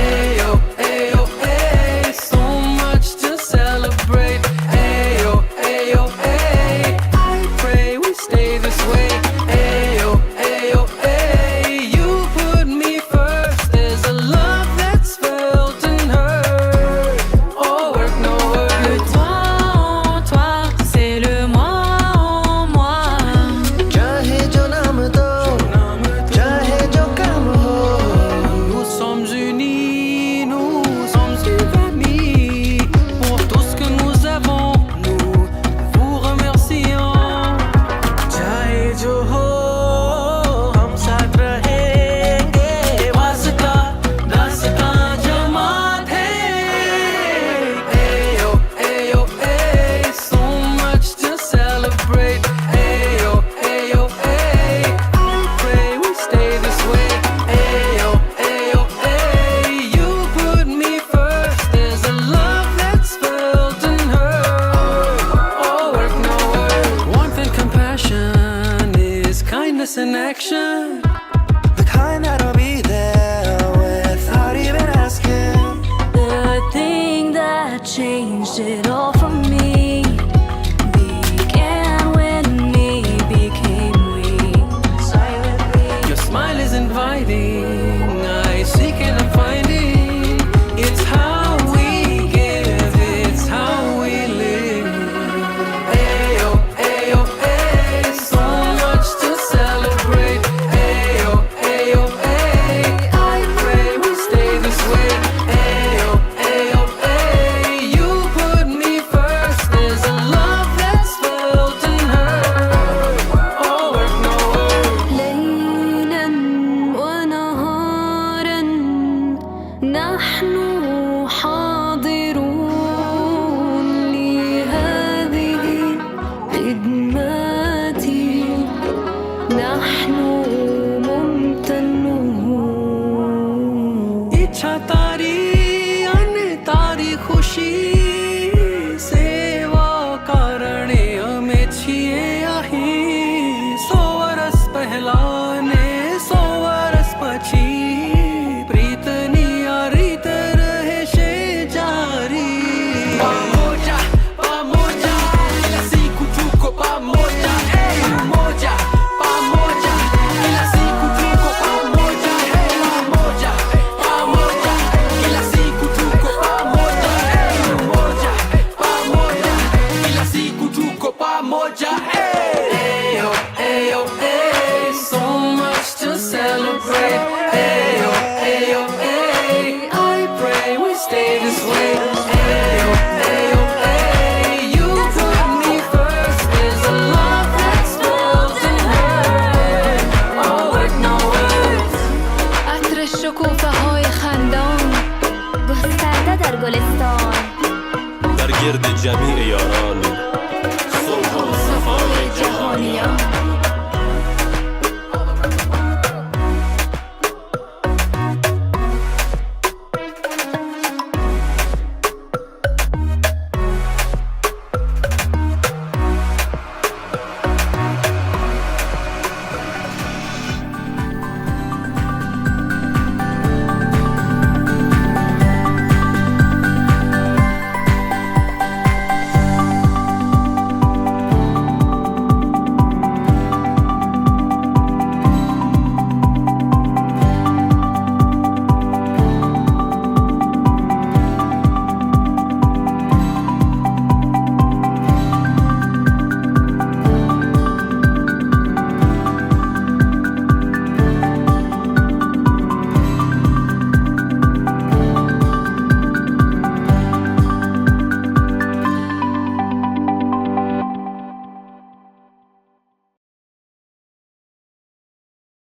F: Ayo, ayo, ay, so much to celebrate. Ayo, ayo, ay, I pray we stay this way. Ayo, ayo, ay, you put me first. There's a love that's felt and heard. Oh, work, no word.
G: Le toi en toi, c'est le moi en moi.
C: चाहे जो नाम दो, चाहे जो काम हो,
F: Nous sommes unis, nous sommes une famille. Pour tout ce que nous avons, nous vous remercions. Chahe jo ho, hum saath rahenge. Wasita, dasita jamaat hai. Ayo, ayo, ay, so much to celebrate. Ayo, ayo, ay, I pray we stay this way. Ayo, ayo, ay, you put me first. There's a love that's felt and heard. Oh, work, no word. Warmth and compassion is kindness in action.
C: the kind that'll be there without even asking.
G: The thing that changed it all for me began when me became we. Silently.
F: Your smile is inviting. I seek and I'm finding. It's how we give, it's how we live. Ayo, ayo, ay, so much to celebrate. Ayo, ayo, ay, I pray we stay this way. Ayo, ayo, ay, you put me first. There's a love that's felt and heard. Oh, work, no word.
G: ليلا ونهارا نحن حاضرون لهذه خدمتي. نحن